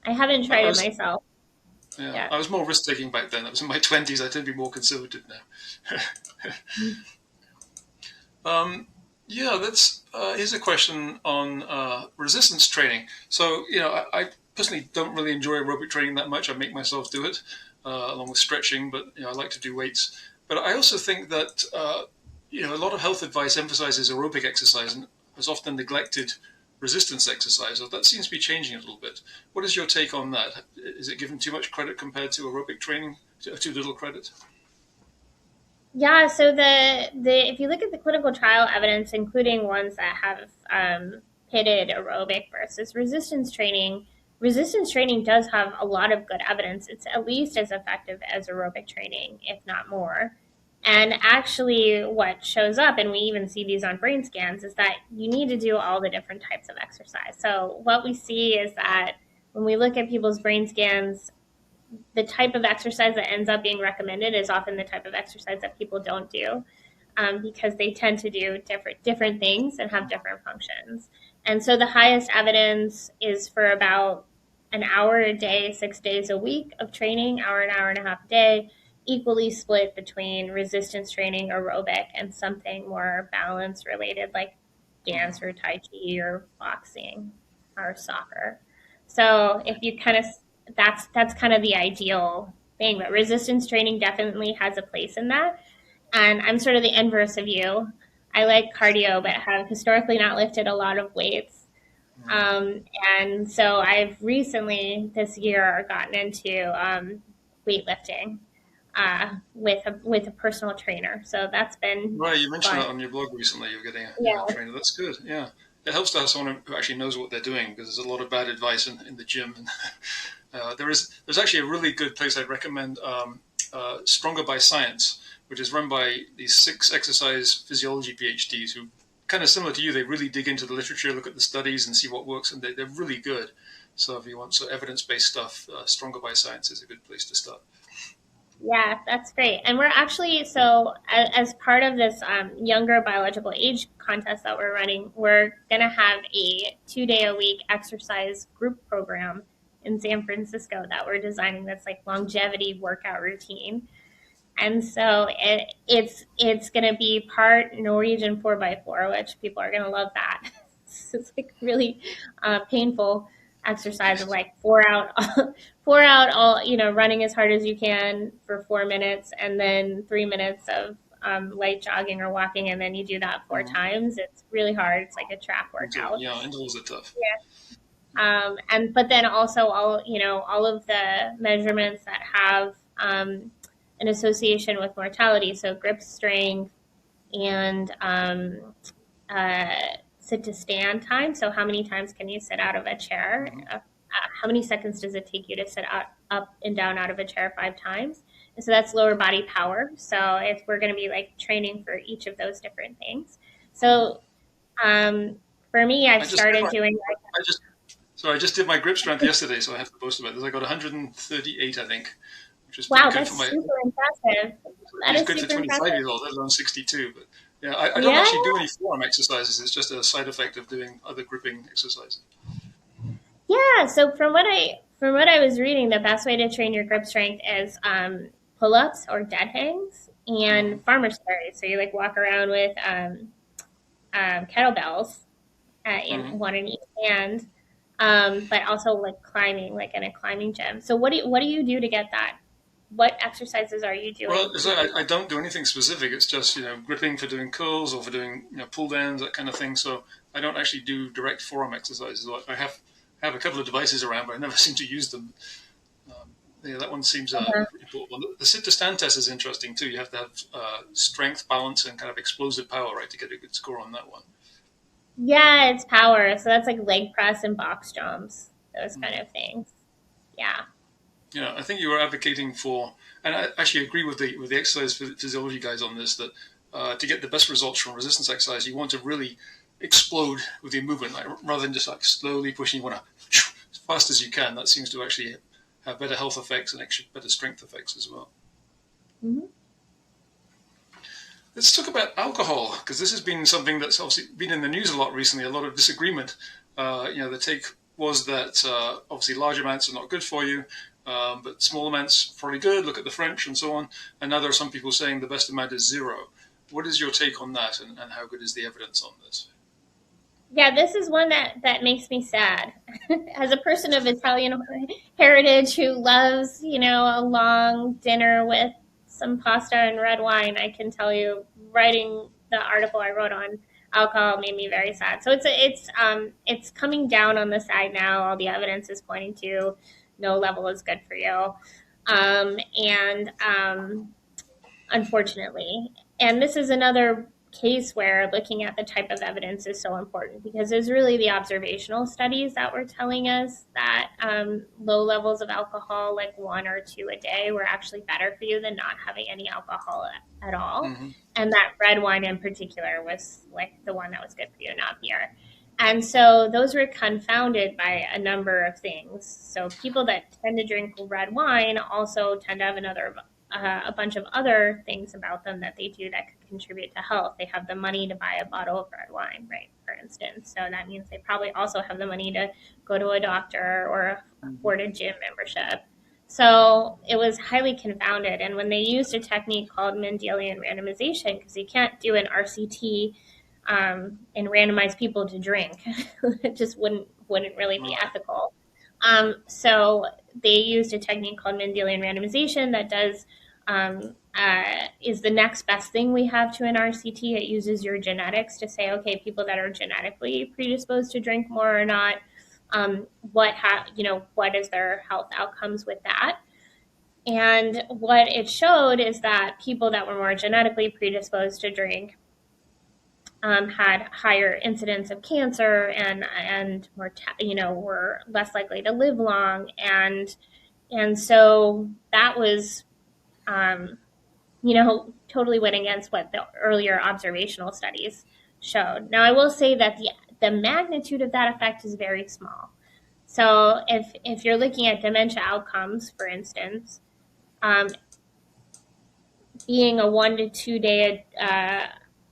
I haven't I tried it was myself. Yeah, Yeah. I was more risk taking back then. I was in my 20s. I tend to be more conservative now. Yeah, that's here's a question on resistance training. So, I personally don't really enjoy aerobic training that much. I make myself do it along with stretching, but I like to do weights. But I also think that a lot of health advice emphasizes aerobic exercise and has often neglected resistance exercise. So that seems to be changing a little bit. What is your take on that? Is it given too much credit compared to aerobic training? Too little credit? Yeah, so the if you look at the clinical trial evidence, including ones that have pitted aerobic versus resistance training does have a lot of good evidence. It's at least as effective as aerobic training, if not more. And actually, what shows up, and we even see these on brain scans, is that you need to do all the different types of exercise. So what we see is that when we look at people's brain scans, the type of exercise that ends up being recommended is often the type of exercise that people don't do, because they tend to do different things and have different functions. And so the highest evidence is for about an hour a day, 6 days a week of training, an hour and a half a day, equally split between resistance training, aerobic, and something more balance related like dance or Tai Chi or boxing or soccer. So if you kind of that's kind of the ideal thing. But resistance training definitely has a place in that. And I'm sort of the inverse of you. I like cardio, but have historically not lifted a lot of weights. Um, and so I've recently this year gotten into weightlifting with a personal trainer. So that's been Right, you mentioned fun. that on your blog recently. You're getting a Yeah. trainer. That's good. Yeah, it helps to have someone who actually knows what they're doing because there's a lot of bad advice in the gym. And there's actually a really good place I'd recommend, Stronger by Science, which is run by these 6 exercise physiology PhDs who, kind of similar to you, they really dig into the literature, look at the studies, and see what works, and they're really good. So if you want evidence-based stuff, Stronger by Science is a good place to start. Yeah, that's great. And we're actually, so as part of this younger biological age contest that we're running, we're going to have a 2 day a week exercise group program in San Francisco that we're designing that's like longevity workout routine. And so it's going to be part Norwegian 4x4, which people are going to love that. It's like really painful exercise of like 4 out, 4 out, all, running as hard as you can for 4 minutes, and then 3 minutes of light jogging or walking, and then you do that four Mhm. times. It's really hard. It's like a trap workout. Yeah, intervals are tough. And but then also all of the measurements that have an association with mortality, so grip strength and uh, sit to stand time. So how many times can you sit out of a chair? Mhm. How many seconds does it take you to sit up and down out of a chair 5 times? And so that's lower body power. So if we're going to be like training for each of those different things. Mhm. So for me, I've I just did started my, doing I just So I just did my grip strength yesterday, so I have to boast about this. I got 138, I think, which is pretty wow, good for that's my. super impressive. That It's is good for super 25 impressive. years old, let alone 62. But yeah, I don't Yeah, actually do any forearm exercises. It's just a side effect of doing other gripping exercises. yeah. So from what I was reading, the best way to train your grip strength is pull-ups or dead hangs Hmm. and farmer's carries. So you like walk around with kettlebells in Hmm. one in each hand, but also like climbing, like in a climbing gym. So what do you do to get that? What exercises are you doing Well, as to get? I don't do anything specific. It's just gripping for doing curls or for doing pull downs, that kind of thing. So I don't actually do direct forearm exercises. I have a couple of devices around, but I never seem to use them. Yeah, that one seems Uh-huh. important. The sit to stand test is interesting too. You have to have strength, balance, and kind of explosive power, right, to get a good score on that one. Yeah, it's power. So that's like leg press and box jumps. those kind of things. Yeah. Yeah, I think you were advocating for, and I actually agree with the exercise physiology guys on this, that to get the best results from resistance exercise, you want to really explode with your movement, like, rather than just like slowly pushing. You want to as fast as you can. That seems to actually have better health effects and actually better strength effects as well. Mm-hmm. Let's talk about alcohol, because this has been something that's obviously been in the news a lot recently. A lot of disagreement. The take was that obviously large amounts are not good for you. But small amounts probably good. Look at the French and so on. And now there are some people saying the best amount is 0. What is your take on that, and how good is the evidence on this? Yeah, this is one that makes me sad. As a person of Italian heritage who loves, a long dinner with some pasta and red wine, I can tell you, writing the article I wrote on alcohol made me very sad. So it's coming down on the side now. All the evidence is pointing to no level is good for you, and unfortunately, and this is another case where looking at the type of evidence is so important, because it's really the observational studies that were telling us that low levels of alcohol, like 1 or 2 a day, were actually better for you than not having any alcohol at all. Mm-hmm. And that red wine in particular was like the one that was good for you, not beer. And so those were confounded by a number of things. So people that tend to drink red wine also tend to have a bunch of other things about them that they do that could contribute to health. They have the money to buy a bottle of red wine, right, for instance. So that means they probably also have the money to go to a doctor or afford a gym membership. So it was highly confounded. And when they used a technique called Mendelian randomization, because you can't do an RCT and randomize people to drink, it just wouldn't really be ethical. So they used a technique called Mendelian randomization that is the next best thing we have to an RCT. It uses your genetics to say, okay, people that are genetically predisposed to drink more or not, what is their health outcomes with that? And what it showed is that people that were more genetically predisposed to drink had higher incidence of cancer and were less likely to live long, and so that was totally went against what the earlier observational studies showed. Now I will say that the magnitude of that effect is very small. So if you're looking at dementia outcomes, for instance, being a 1 to 2 day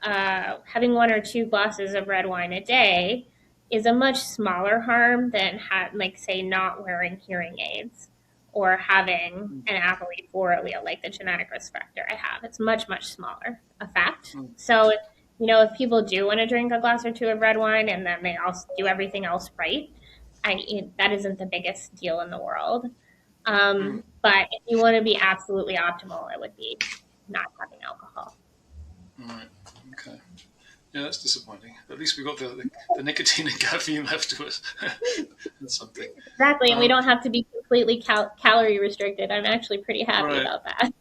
having 1 or 2 glasses of red wine a day is a much smaller harm than say not wearing hearing aids or having an ApoE4 allele, like the genetic risk factor I have. It's much, much smaller effect. So, if people do want to drink a glass or 2 of red wine and then they also do everything else right, that isn't the biggest deal in the world. But if you want to be absolutely optimal, it would be not having alcohol. Right. Okay. Yeah, that's disappointing. At least we got the nicotine and caffeine left to us. That's something. Exactly, and we don't have to be completely calorie restricted. I'm actually pretty happy about that.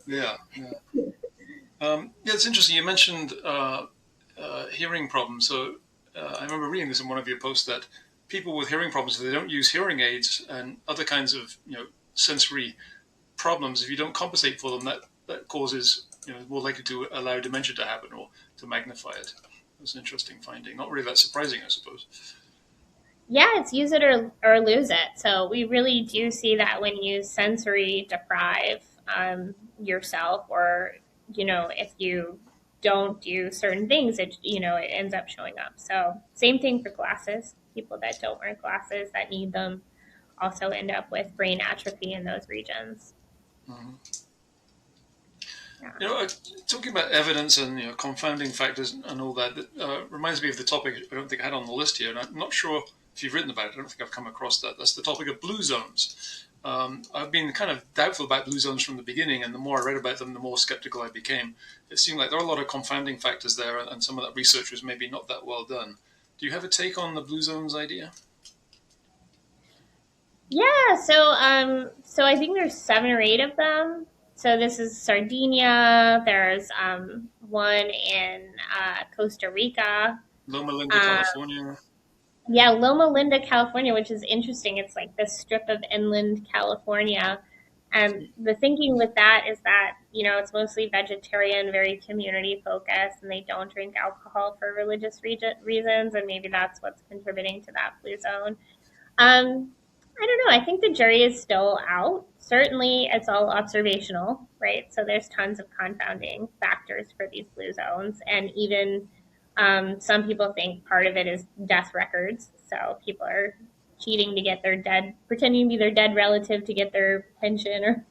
Yeah. It's interesting. You mentioned hearing problems. So I remember reading this in one of your posts that people with hearing problems, if they don't use hearing aids and other kinds of sensory problems, if you don't compensate for them, that causes more likely to allow dementia to happen or to magnify it. That's an interesting finding. Not really that surprising, I suppose. Yeah, it's use it or lose it. So we really do see that when you sensory deprive yourself, or if you don't do certain things, it ends up showing up. So same thing for glasses. People that don't wear glasses that need them also end up with brain atrophy in those regions. Mm-hmm. Talking about evidence and confounding factors and all that, reminds me of the topic I don't think I had on the list here, and I'm not sure if you've written about it. I don't think I've come across that. That's the topic of blue zones. I've been kind of doubtful about blue zones from the beginning, and the more I read about them, the more skeptical I became. It seemed like there are a lot of confounding factors there, and some of that research was maybe not that well done. Do you have a take on the blue zones idea? Yeah, so I think there's 7 or 8 of them. So this is Sardinia. There's one in Costa Rica. Loma Linda, California. Yeah, Loma Linda, California, which is interesting. It's like this strip of inland California. And the thinking with that is that, it's mostly vegetarian, very community focused, and they don't drink alcohol for religious reasons. And maybe that's what's contributing to that blue zone. Um, I don't know. I think the jury is still out. Certainly, it's all observational, right? So there's tons of confounding factors for these blue zones, and even some people think part of it is death records. So people are cheating to get their dead, pretending to be their dead relative to get their pension or Yeah,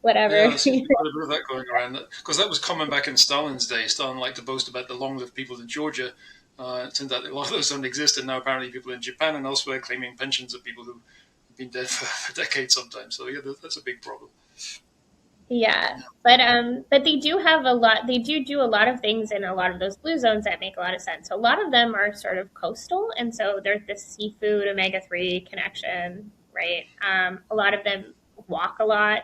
whatever. there seems to be quite a bit of that going around. Because that was common back in Stalin's day. Stalin liked to boast about the long-lived people in Georgia. It turns out that a lot of those don't exist, and now apparently people in Japan and elsewhere claiming pensions of people who've been dead for decades sometimes. So yeah, that's a big problem. Yeah, but they do have a lot. They do a lot of things in a lot of those blue zones that make a lot of sense. So a lot of them are sort of coastal, and so there's this seafood omega-3 connection, right? A lot of them walk a lot,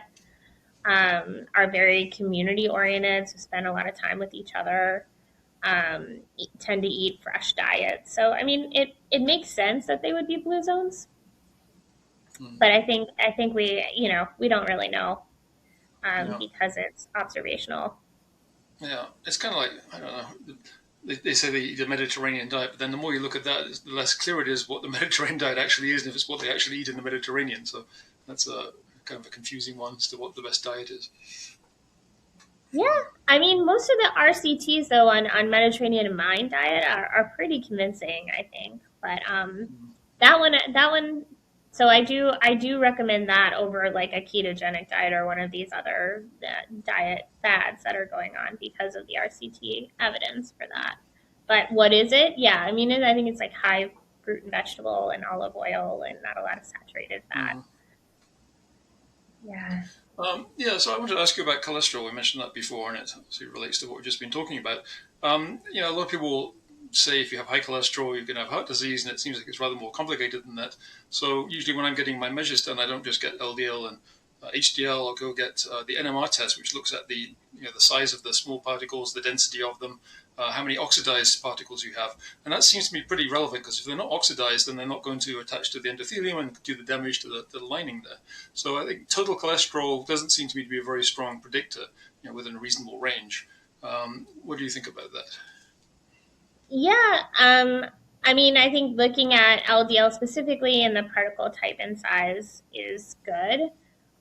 are very community oriented, so spend a lot of time with each other. Tend to eat fresh diets. So I mean, it makes sense that they would be blue zones, Mm. but I think we don't really know Yeah, because it's observational. yeah. It's kind of like I don't know. They say they eat a Mediterranean diet, but then the more you look at that, the less clear it is what the Mediterranean diet actually is, and if it's what they actually eat in the Mediterranean. So that's a kind of a confusing one as to what the best diet is. Yeah, I mean, most of the RCTs though on Mediterranean mind diet are pretty convincing, I think. But Mm. that one. So I do recommend that over like a ketogenic diet or one of these other diet fads that are going on because of the RCT evidence for that. But what is it? Yeah, I mean, I think it's like high fruit and vegetable and olive oil and not a lot of saturated fat. Mhm. Yeah. Yeah, so I wanted to ask you about cholesterol. We mentioned that before, and it obviously relates to what we've just been talking about. A lot of people say if you have high cholesterol, you're going to have heart disease, and it seems like it's rather more complicated than that. So usually when I'm getting my measures done, I don't just get LDL and HDL. I'll go get the NMR test, which looks at the size of the small particles, the density of them, how many oxidized particles you have. And that seems to me pretty relevant because if they're not oxidized, then they're not going to attach to the endothelium and do the damage to the lining there. So I think total cholesterol doesn't seem to me to be a very strong predictor, within a reasonable range. What do you think about that? Yeah, I mean, I think looking at LDL specifically and the particle type and size is good.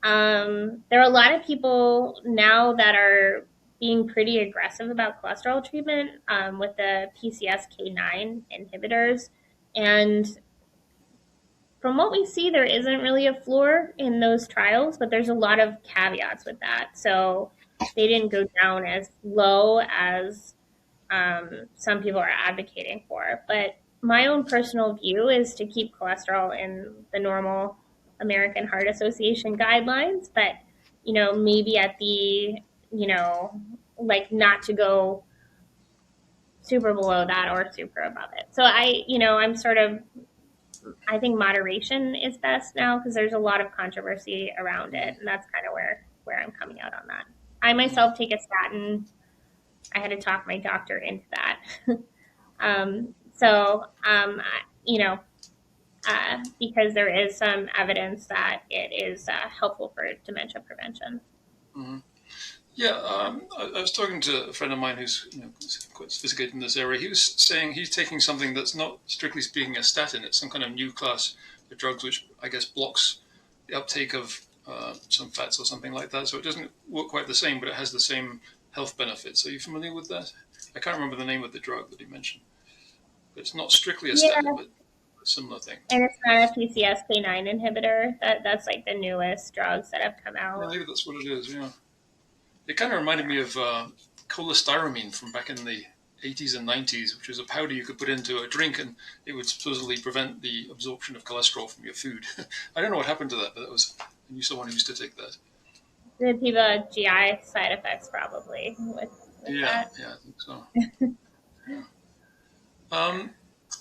There are a lot of people now that are being pretty aggressive about cholesterol treatment with the PCSK9 inhibitors. And from what we see, there isn't really a floor in those trials, but there's a lot of caveats with that. So they didn't go down as low as some people are advocating for. But my own personal view is to keep cholesterol in the normal American Heart Association guidelines, but maybe at the you know like not to go super below that or super above it. So I'm sort of I think moderation is best now because there's a lot of controversy around it, and that's kind of where I'm coming out on that. I Mm-hmm. myself take a statin. I had to talk my doctor into that. You know, because there is some evidence that it is helpful for dementia prevention. Mm-hmm. Yeah, I was talking to a friend of mine who's quite sophisticated in this area. He was saying he's taking something that's not strictly speaking a statin. It's some kind of new class of drugs which I guess blocks the uptake of some fats or something like that. So it doesn't work quite the same, but it has the same health benefits. Are you familiar with that? I can't remember the name of the drug that he mentioned. It's not strictly a Yeah, statin, but a similar thing. and it's not a PCSK9 inhibitor. That's like the newest drugs that have come Yeah, out. maybe that's what it is. Yeah, it kind of reminded me of cholestyramine from back in the 80s and 90s, which was a powder you could put into a drink and it would supposedly prevent the absorption of cholesterol from your food. I don't know what happened to that, but I knew someone who used to take that. The people GI side effects probably with Yeah, that. yeah, I think so. Yeah.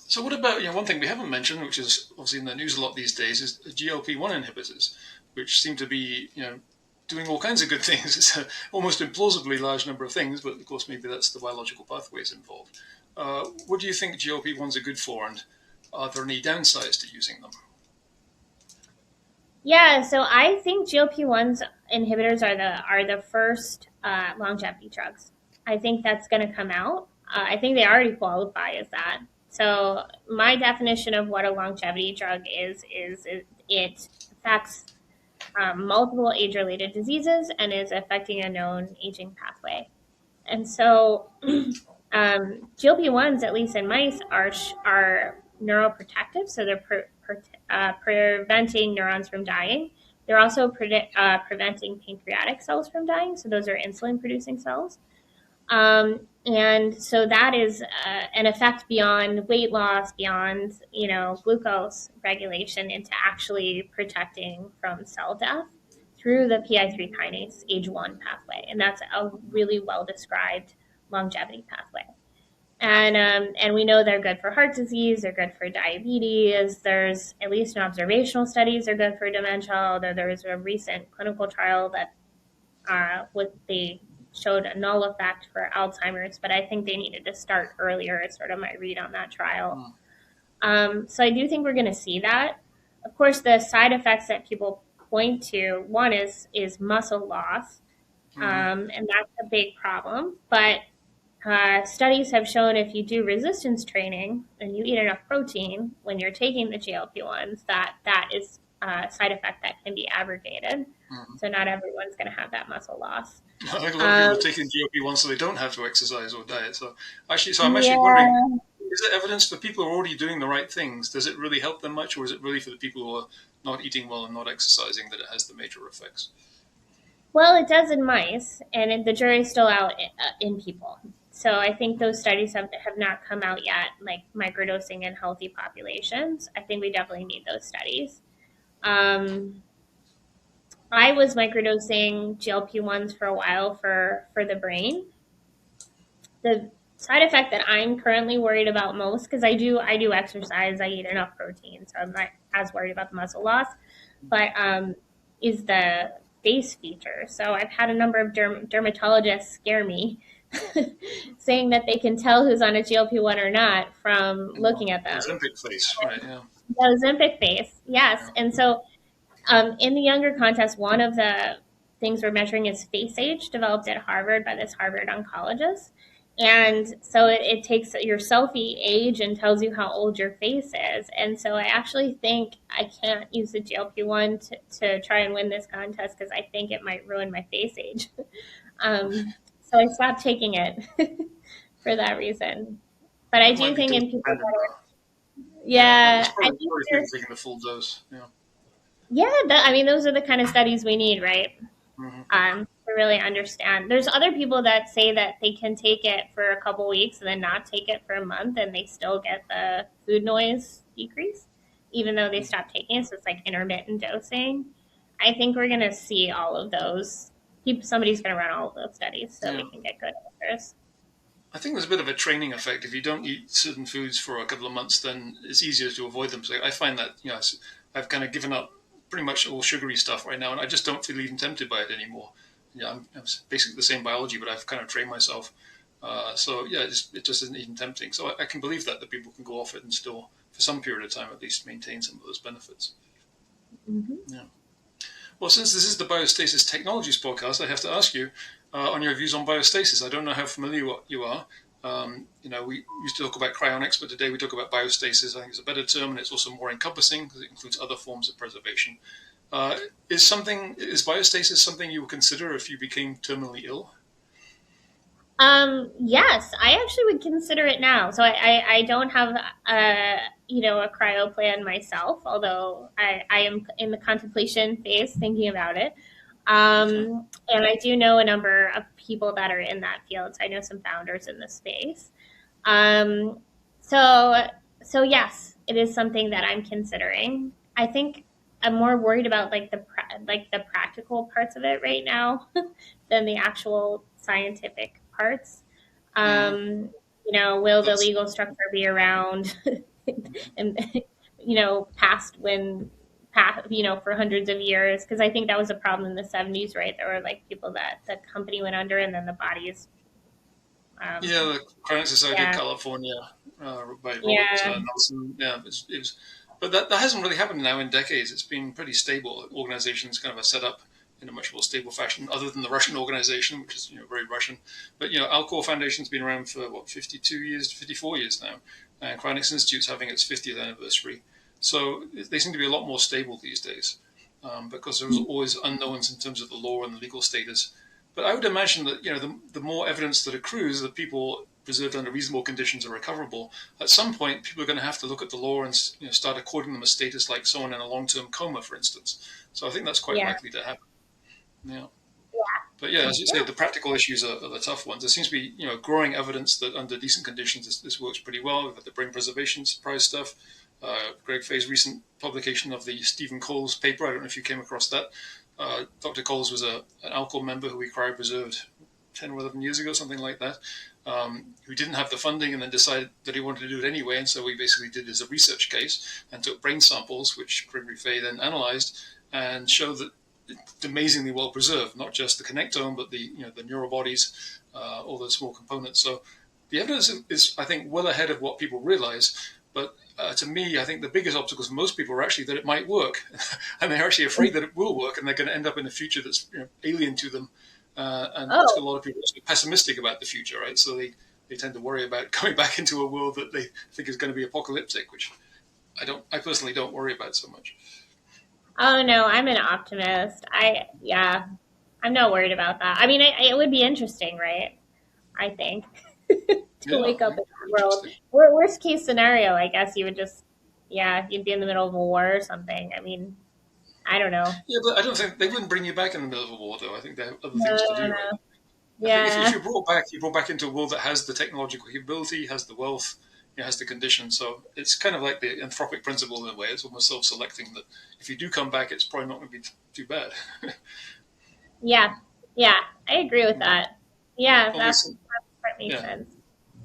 So what about, one thing we haven't mentioned, which is obviously in the news a lot these days, is GLP-1 inhibitors, which seem to be, doing all kinds of good things. It's an almost implausibly large number of things, but of course maybe that's the biological pathways involved. What do you think GLP-1s are good for, and are there any downsides to using them? Yeah, so I think GLP-1s inhibitors are the first longevity drugs. I think that's going to come out. I think they already qualify as that. So my definition of what a longevity drug is it affects multiple age-related diseases and is affecting a known aging pathway. And so GLP-1s, at least in mice, are neuroprotective, so they're preventing neurons from dying. They're also preventing pancreatic cells from dying, so those are insulin-producing cells. And so that is an effect beyond weight loss, beyond glucose regulation, into actually protecting from cell death through the PI3 kinase age 1 pathway, and that's a really well described longevity pathway. And we know they're good for heart disease, they're good for diabetes. There's at least in observational studies they're good for dementia. Although there was a recent clinical trial that they showed a null effect for Alzheimer's, but I think they needed to start earlier. Is sort of my read on that trial. So I do think we're going to see that. Of course, the side effects that people point to, one is muscle loss, and that's a big problem. But studies have shown if you do resistance training and you eat enough protein when you're taking the GLP-1s, that is a side effect that can be abrogated. So not everyone's going to have that muscle loss. I think a lot of people are taking GLP-1 so they don't have to exercise or diet. So I'm actually wondering, is it evidence for people who are already doing the right things? Does it really help them much, or is it really for the people who are not eating well and not exercising that it has the major effects? Well, it does in mice, and the jury's still out in people. So I think those studies have not come out yet, like microdosing in healthy populations. I think we definitely need those studies. I was microdosing GLP-1s for a while for the brain. The side effect that I'm currently worried about most, because I do exercise, I eat enough protein, so I'm not as worried about the muscle loss, but is the face feature. So I've had a number of dermatologists scare me, saying that they can tell who's on a GLP-1 or not from looking at them. Ozempic face, right? Yeah. The Ozempic face, yes. Yeah. And so in the younger contest, one of the things we're measuring is face age, developed at Harvard by this Harvard oncologist. And so it takes your selfie age and tells you how old your face is. And so I actually think I can't use the GLP-1 to try and win this contest because I think it might ruin my face age. So I stopped taking it for that reason. But I do think in people that are, I think they're taking the full dose. Yeah. Yeah, I mean, those are the kind of studies we need, right? To really understand. There's other people that say that they can take it for a couple weeks and then not take it for a month, and they still get the food noise decrease, even though they stopped taking it. So it's like intermittent dosing. I think we're going to see all of those. Somebody's going to run all of those studies so we can get good answers. I think there's a bit of a training effect. If you don't eat certain foods for a couple of months, then it's easier to avoid them. So I find that I've kind of given up pretty much all sugary stuff right now, and I just don't feel even tempted by it anymore. I'm basically the same biology, but I've kind of trained myself. It just isn't even tempting. So I can believe that people can go off it and still, for some period of time at least, maintain some of those benefits. Yeah. Well, since this is the Biostasis Technologies podcast, I have to ask you on your views on biostasis. I don't know how familiar you are. We used to talk about cryonics, but today we talk about biostasis. I think it's a better term, and it's also more encompassing because it includes other forms of preservation. Is biostasis something you would consider if you became terminally ill? Yes, I actually would consider it now. So I don't have a cryo plan myself, although I am in the contemplation phase, thinking about it. And I do know a number of people that are in that field. So I know some founders in this space. So yes, it is something that I'm considering. I think I'm more worried about the practical parts of it right now than the actual scientific parts. Will the legal structure be around and past for hundreds of years? Because I think that was a problem in the 70s, right? There were people that the company went under, and then the bodies Yeah, the Chronic Society of Yeah, California by Robert yeah, Nelson. Yeah, but that hasn't really happened now in decades. It's been pretty stable. Organizations kind of are set up in a much more stable fashion, other than the Russian organization, which is very Russian. But Alcor Foundation's been around for 52 years, 54 years now, and Chronics Institute's having its 50th anniversary. So they seem to be a lot more stable these days, because there's always unknowns in terms of the law and the legal status. But I would imagine that the more evidence that accrues that people preserved under reasonable conditions are recoverable, at some point people are going to have to look at the law and start according them a status like someone in a long-term coma, for instance. So I think that's quite yeah, likely to happen. Yeah. yeah, But yeah, as you say, yeah. the practical issues are the tough ones. There seems to be growing evidence that under decent conditions this works pretty well. We've got the brain preservation prize stuff. Greg Fay's recent publication of the Stephen Coles paper. I don't know if you came across that. Dr. Coles was an Alcor member who we cryopreserved 10 or 11 years ago, something like that, who didn't have the funding and then decided that he wanted to do it anyway. And so we basically did it as a research case and took brain samples, which Gregory Fay then analyzed and showed that it's amazingly well preserved, not just the connectome, but the neural bodies, all those small components. So the evidence is, I think, well ahead of what people realize. But to me, I think the biggest obstacles for most people are actually that it might work, and they're actually afraid that it will work, and they're going to end up in a future that's alien to them. And a Oh, lot of people are pessimistic about the future, right? So they tend to worry about coming back into a world that they think is going to be apocalyptic, which I personally don't worry about so much. oh no, I'm an optimist. Yeah, I'm not worried about that. I mean, it would be interesting, right? I think to Yeah, wake up yeah, in very that world. interesting. Worst case scenario, I guess you would just, yeah, you'd be in the middle of a war or something. I mean, I don't know. Yeah, but I don't think they wouldn't bring you back in the middle of a war, though. I think they have other No, things to no, do, right? no. I think if Yeah, you're brought back into a world that has the technological capability, has the wealth, has the conditions. So it's kind of like the anthropic principle in a way. It's almost self-selecting that if you do come back, it's probably not going to be too bad. yeah, yeah. I agree with Yeah. that. Yeah, All these, that part makes yeah, sense.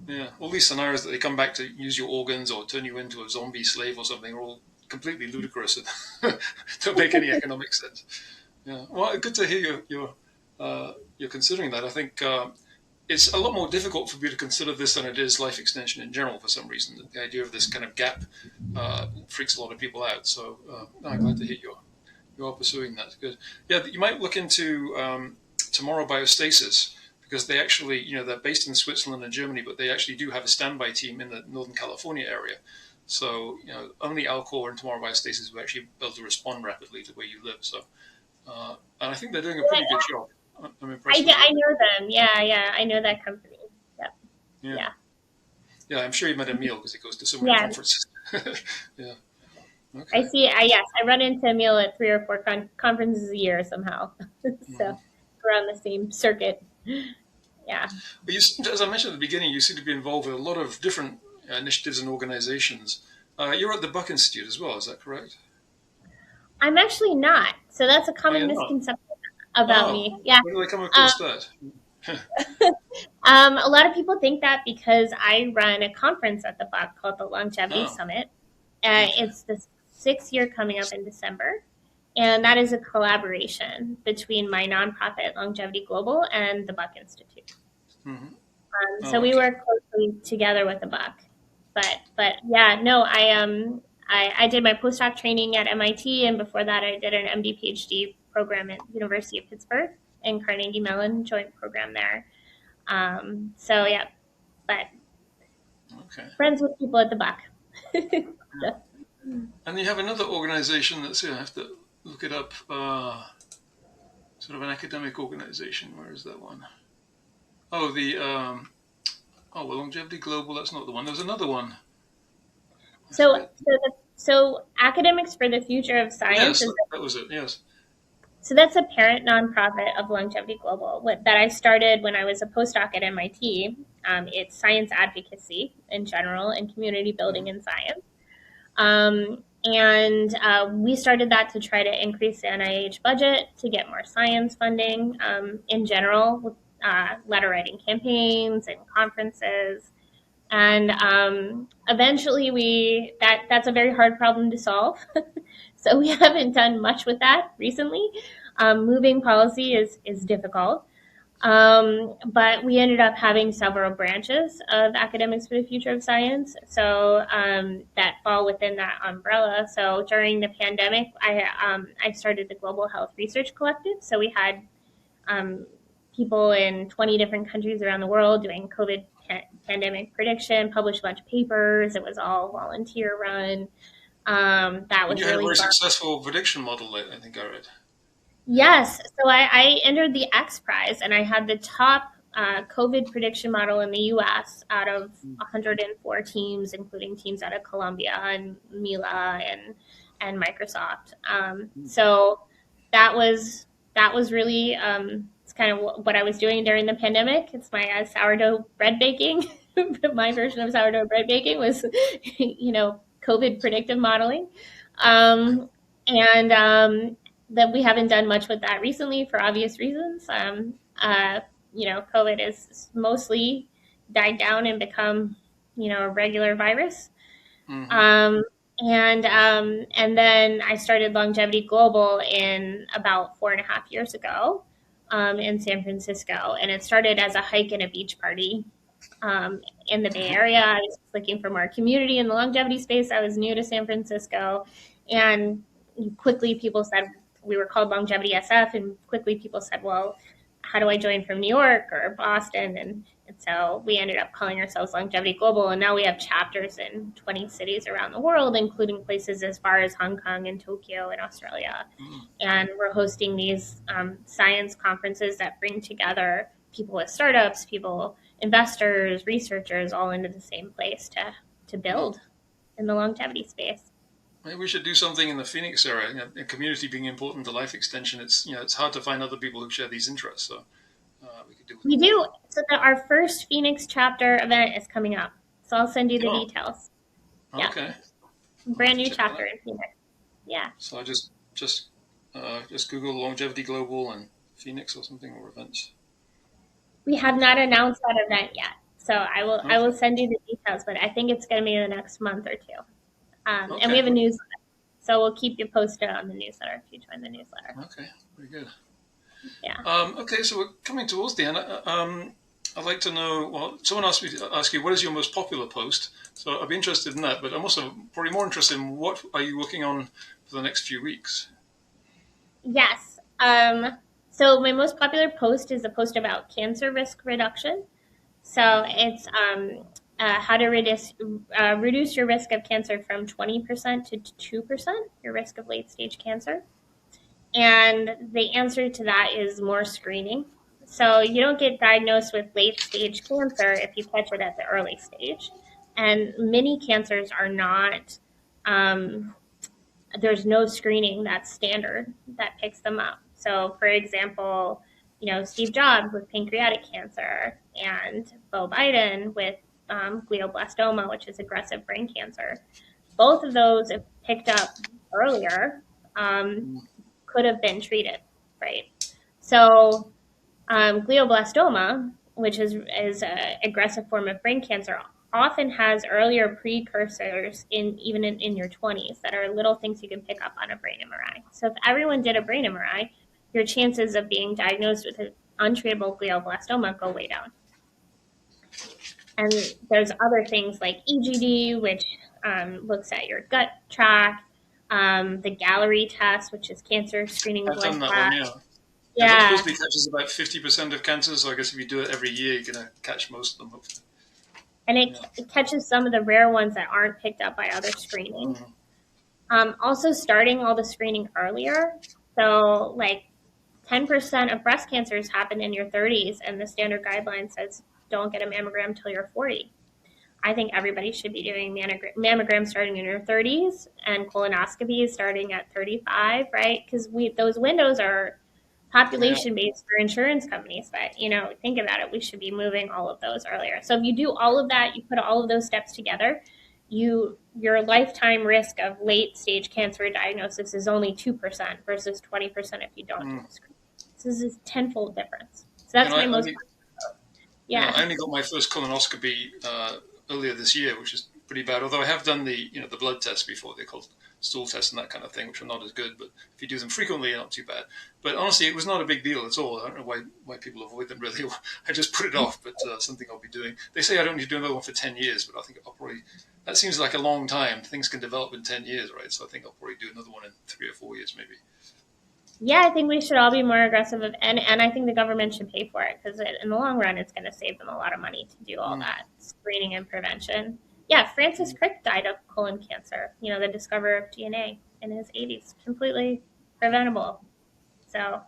yeah. All these scenarios that they come back to use your organs or turn you into a zombie slave or something are all completely ludicrous and don't make any economic sense. Yeah. Well, good to hear you're considering that. I think it's a lot more difficult for me to consider this than it is life extension in general for some reason. The idea of this kind of gap freaks a lot of people out. So no, I'm glad to hear you are pursuing that. Good. Yeah, you might look into tomorrow biostasis because they actually, they're based in Switzerland and Germany, but they actually do have a standby team in the Northern California area. So, only Alcor and tomorrow biostasis will actually be able to respond rapidly to where you live. So, and I think they're doing a pretty good job. I'm impressed with I what. know them. Yeah, yeah. I know that company. Yep. Yeah, Yeah. yeah. I'm sure you met Emil because he goes to so many Yeah. conferences. Yeah. I Okay. see. Yes, I run into Emil at 3 or 4 conferences a year somehow. Mm-hmm. So we're on the same circuit. Yeah. But as I mentioned at the beginning, you seem to be involved with a lot of different initiatives and organizations. You're at the Buck Institute as well, is that correct? I'm actually not. So that's a Oh, common you're not. misconception about Oh, me. Yeah. where did I come Um, across that? a lot of people think that because I run a conference at the Buck called the Longevity Oh, Summit. okay. It's the 6th year coming up in December. And that is a collaboration between my nonprofit Longevity Global and the Buck Institute. Hmm. So Oh, we okay. work closely together with the Buck. But yeah, no, I did my postdoc training at MIT, and before that, I did an MD PhD program at University of Pittsburgh and Carnegie Mellon joint program there. So yeah, but Okay. friends with people at the Buck. Yeah. So, And you have another organization that's, I have to look it up, sort of an academic organization. Where is that one? Oh, well, Longevity Global, that's not the one. There's another one. I so forget. so Academics for the Future of Science Yes, is that was it. Yes. so that's a parent nonprofit of Longevity Global that I started when I was a postdoc at MIT. It's science advocacy in general and community building Hmm. in science. And we started that to try to increase the NIH budget to get more science funding in general with letter writing campaigns and conferences. And eventually, that's a very hard problem to solve. So we haven't done much with that recently. Moving policy is difficult. But we ended up having several branches of Academics for the Future of Science, so that fall within that umbrella. So during the pandemic, I started the Global Health Research Collective. So we had um, people in 20 different countries around the world doing COVID pandemic prediction, published a bunch of papers. It was all volunteer run. That And was you had a really very fun. successful prediction model, I think I read. Yes. So I entered the XPRIZE and I had the top COVID prediction model in the US out of 104 teams, including teams out of Columbia and Mila and Microsoft. So that was that was really it's kind of what I was doing during the pandemic. It's my sourdough bread baking. My version of sourdough bread baking was, COVID predictive modeling. Um, and that we haven't done much with that recently for obvious reasons. COVID is mostly died down and become, a regular virus. Mm-hmm. And then I started Longevity Global in about 4.5 years ago in San Francisco, and it started as a hike and a beach party in the Bay Mm-hmm. Area. I was looking for more community in the longevity space. I was new to San Francisco, and quickly people said we were called Longevity SF, and quickly people said, "Well, how do I join from New York or Boston?" And so we ended up calling ourselves Longevity Global, and now we have chapters in 20 cities around the world, including places as far as Hong Kong and Tokyo and Australia. And we're hosting these science conferences that bring together people with startups, people, investors, researchers, all into the same place to build in the longevity space. Maybe we should do something in the Phoenix area. A community being important to life extension. It's hard to find other people who share these interests. So we could do. We do. So our first Phoenix chapter event is coming up. So I'll send you the Oh, details. Yeah, okay. I'll have brand to new check that chapter out. in Phoenix. Yeah. So I just Google Longevity Global and Phoenix or something, or events. We have not announced that event yet. So I will Okay. send you the details, but I think it's going to be in the next month or two. And we Okay. have a newsletter. So we'll keep you posted on the newsletter if you join the newsletter. Okay. Very good. Yeah. Okay, so we're coming towards the end. I'd like to know. Well, someone asked me to ask you what is your most popular post. So I'd be interested in that. But I'm also probably more interested in what are you working on for the next few weeks. Yes. So my most popular post is a post about cancer risk reduction. So it's how to reduce your risk of cancer from 20% to 2%, your risk of late stage cancer. And the answer to that is more screening. So you don't get diagnosed with late stage cancer if you catch it at the early stage. And many cancers are not, there's no screening that's standard that picks them up. So, for example, Steve Jobs with pancreatic cancer and Beau Biden with glioblastoma, which is aggressive brain cancer. Both of those, if picked up earlier, could have been treated, right? So, glioblastoma, which is an aggressive form of brain cancer, often has earlier precursors in your 20s that are little things you can pick up on a brain MRI. So if everyone did a brain MRI, your chances of being diagnosed with an untreatable glioblastoma go way down. And there's other things like EGD, which looks at your gut tract, the Gallery test, which is cancer screening I've blood done that one, test. yeah. Yeah, that Yeah, supposedly catches about 50% of cancers. So I guess if you do it every year, you're gonna catch most of them. Hopefully. and it, Yeah. it catches some of the rare ones that aren't picked up by other screening. Also, starting all the screening earlier. So, like 10% of breast cancers happen in your 30s, and the standard guideline says don't get a mammogram till you're 40. I think everybody should be doing mammograms starting in your 30s and colonoscopies starting at 35, right? Because those windows are Yeah. population based for insurance companies. But, think about it, we should be moving all of those earlier. So if you do all of that, you put all of those steps together, your lifetime risk of late stage cancer diagnosis is only 2% versus 20% if you don't do the screen. So this is a tenfold difference. So And that's I my most only, yeah, yeah. I only got my first colonoscopy earlier this year, which is pretty bad. Although I have done the blood test before. They're called stool tests and that kind of thing, which are not as good. But if you do them frequently, not too bad. But honestly, it was not a big deal at all. I don't know why people avoid them really. I just put it off, but something I'll be doing. They say I don't need to do another one for 10 years, but I think I'll probably, that seems like a long time. Things can develop in 10 years, right? So I think I'll probably do another one in 3 or 4 years maybe. Yeah, I think we should all be more aggressive, and I think the government should pay for it because in the long run, it's going to save them a lot of money to do all that screening and prevention. Yeah, Francis Crick died of colon cancer. The discoverer of DNA in his 80s, completely preventable. So,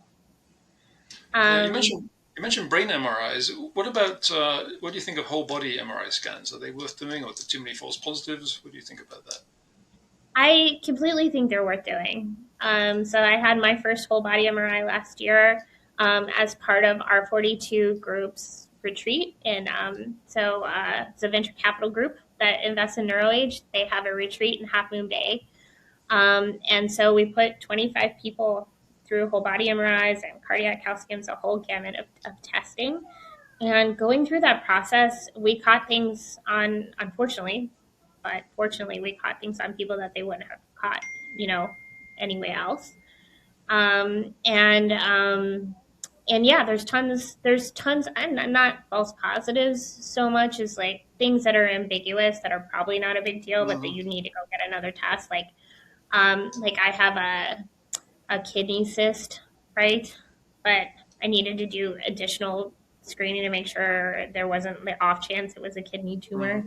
you mentioned brain MRIs. What about what do you think of whole body MRI scans? Are they worth doing, or are there too many false positives? What do you think about that? I completely think they're worth doing. So I had my first whole body MRI last year as part of our 42 groups retreat. And it's a venture capital group that invests in NeuroAge. They have a retreat in Half Moon Bay. And so we put 25 people through whole body MRIs and cardiac calciums, a whole gamut of testing. And going through that process, we caught things unfortunately, but fortunately, we caught things on people that they wouldn't have caught, anywhere else. And yeah, there's tons, and not false positives so much as like things that are ambiguous that are probably not a big deal, but that you need to go get another test. Like I have a kidney cyst, right? But I needed to do additional screening to make sure there wasn't the off chance it was a kidney tumor.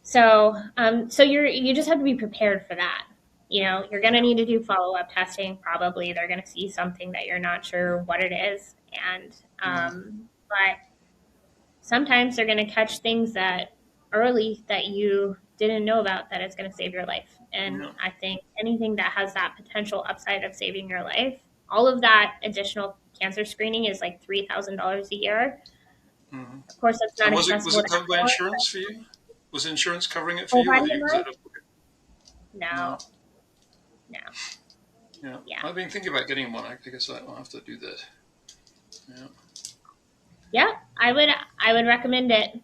So you just have to be prepared for that. You're going to need to do follow-up testing. Probably they're going to see something that you're not sure what it is. And, but sometimes they're going to catch things that early that you didn't know about that it's going to save your life. And I think anything that has that potential upside of saving your life, all of that additional cancer screening is like $3,000 a year. Of course, that's not accessible. Was it covered by insurance for you? Was insurance covering it for you? No. Yeah. I've been thinking about getting one. I guess I'll have to do that. Yeah, I would recommend it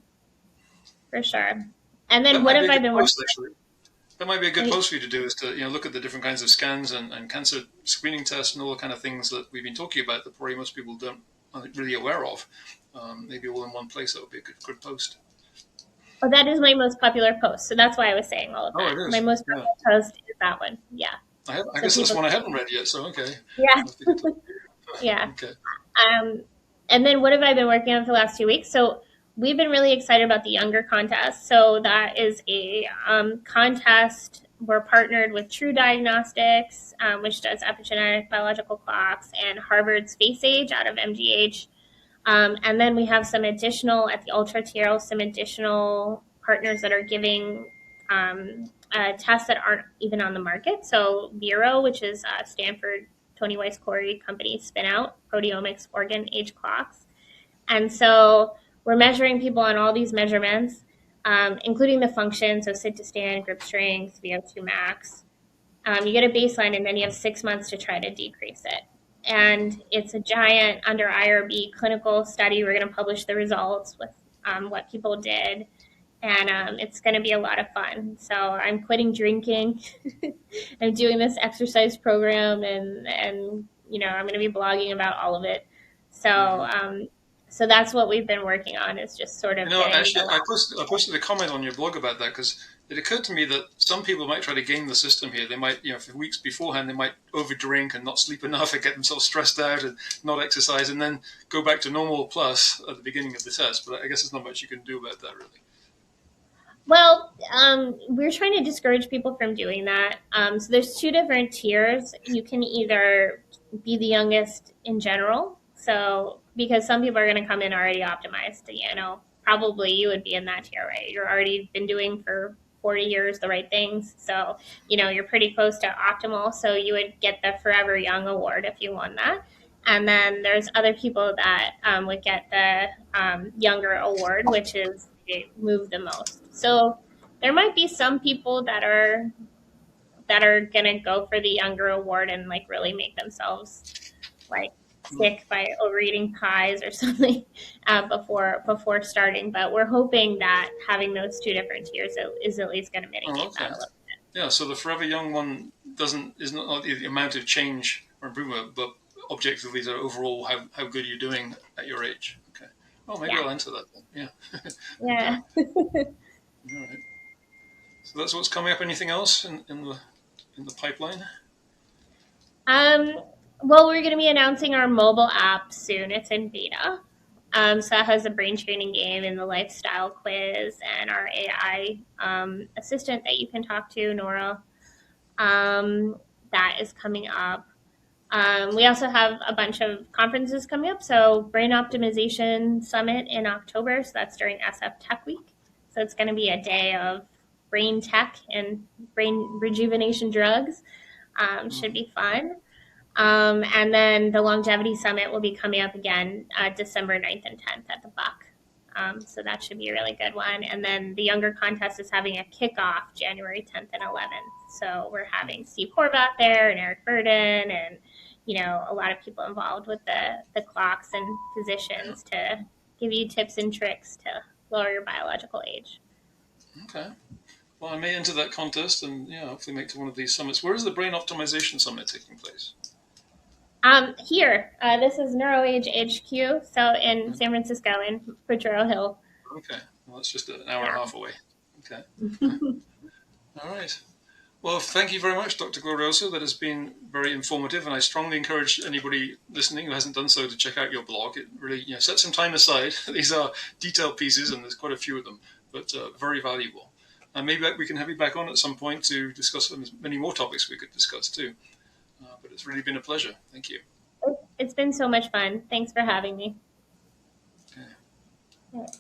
for sure. And then what have I been working on? That might be a good post for you to do, is to look at the different kinds of scans and cancer screening tests and all the kind of things that we've been talking about that probably most people aren't really aware of. Maybe all in one place. That would be a good post. Oh, that is my most popular post. So that's why I was saying all of that. Oh, it is. My most popular post is that one. Yeah. I guess that's one I haven't read yet. So okay. Yeah. Yeah. Okay. And then what have I been working on for the last 2 weeks? So we've been really excited about the Younger contest. So that is a contest. We're partnered with True Diagnostics, which does epigenetic biological clocks, and Harvard Space Age out of MGH. And then we have some additional, at the Ultra tier, some additional partners that are giving tests that aren't even on the market. So Vero, which is Stanford, Tony Weiss Corey company spin out, proteomics organ age clocks. And so we're measuring people on all these measurements, including the function, so sit to stand, grip strength, VO2 max. You get a baseline, and then you have 6 months to try to decrease it. And it's a giant under IRB clinical study. We're going to publish the results with what people did. And it's going to be a lot of fun. So I'm quitting drinking. I'm doing this exercise program, and I'm going to be blogging about all of it. So so that's what we've been working on, is just sort of. Actually, I posted a comment on your blog about that, because it occurred to me that some people might try to game the system here. They might, for weeks beforehand, they might overdrink and not sleep enough and get themselves stressed out and not exercise, and then go back to normal plus at the beginning of the test. But I guess there's not much you can do about that, really. Well, we're trying to discourage people from doing that. So there's 2 different tiers. You can either be the youngest in general. So because some people are going to come in already optimized, probably you would be in that tier, right? You're already been doing for 40 years the right things. So, you're pretty close to optimal. So you would get the Forever Young award if you won that. And then there's other people that would get the Younger award, which is they move the most. So there might be some people that are going to go for the Younger award and like really make themselves like sick by overeating pies or something before starting. But we're hoping that having those 2 different tiers is at least going to mitigate that a little bit. Yeah, so the Forever Young one is not the amount of change or improvement, but objectively the overall how good you're doing at your age. Okay. Oh, maybe Yeah. I'll enter that then. Yeah. Okay. Yeah. All right. So that's what's coming up. Anything else in the pipeline? Um, well, we're going to be announcing our mobile app soon. It's in beta. So that has a brain training game and the lifestyle quiz and our AI assistant that you can talk to, Nora. That is coming up. We also have a bunch of conferences coming up. So Brain Optimization Summit in October. So that's during SF Tech Week. So it's going to be a day of brain tech and brain rejuvenation drugs. Should be fun. And then the Longevity Summit will be coming up again December 9th and 10th at the Buck. So that should be a really good one. And then the Younger Contest is having a kickoff January 10th and 11th. So we're having Steve Horvath there and Eric Burden and, a lot of people involved with the clocks and physicians to give you tips and tricks to lower your biological age. Okay. Well, I may enter that contest and hopefully make to one of these summits. Where is the Brain Optimization Summit taking place? Here, this is NeuroAge HQ, so in San Francisco, in Potrero Hill. Okay, well, that's just an hour and a half away. Okay. All right. Well, thank you very much, Dr. Glorioso. That has been very informative, and I strongly encourage anybody listening who hasn't done so to check out your blog. It really, set some time aside. These are detailed pieces, and there's quite a few of them, but very valuable. And maybe we can have you back on at some point to discuss many more topics we could discuss too. But it's really been a pleasure. Thank you. It's been so much fun. Thanks for having me. Okay. All right.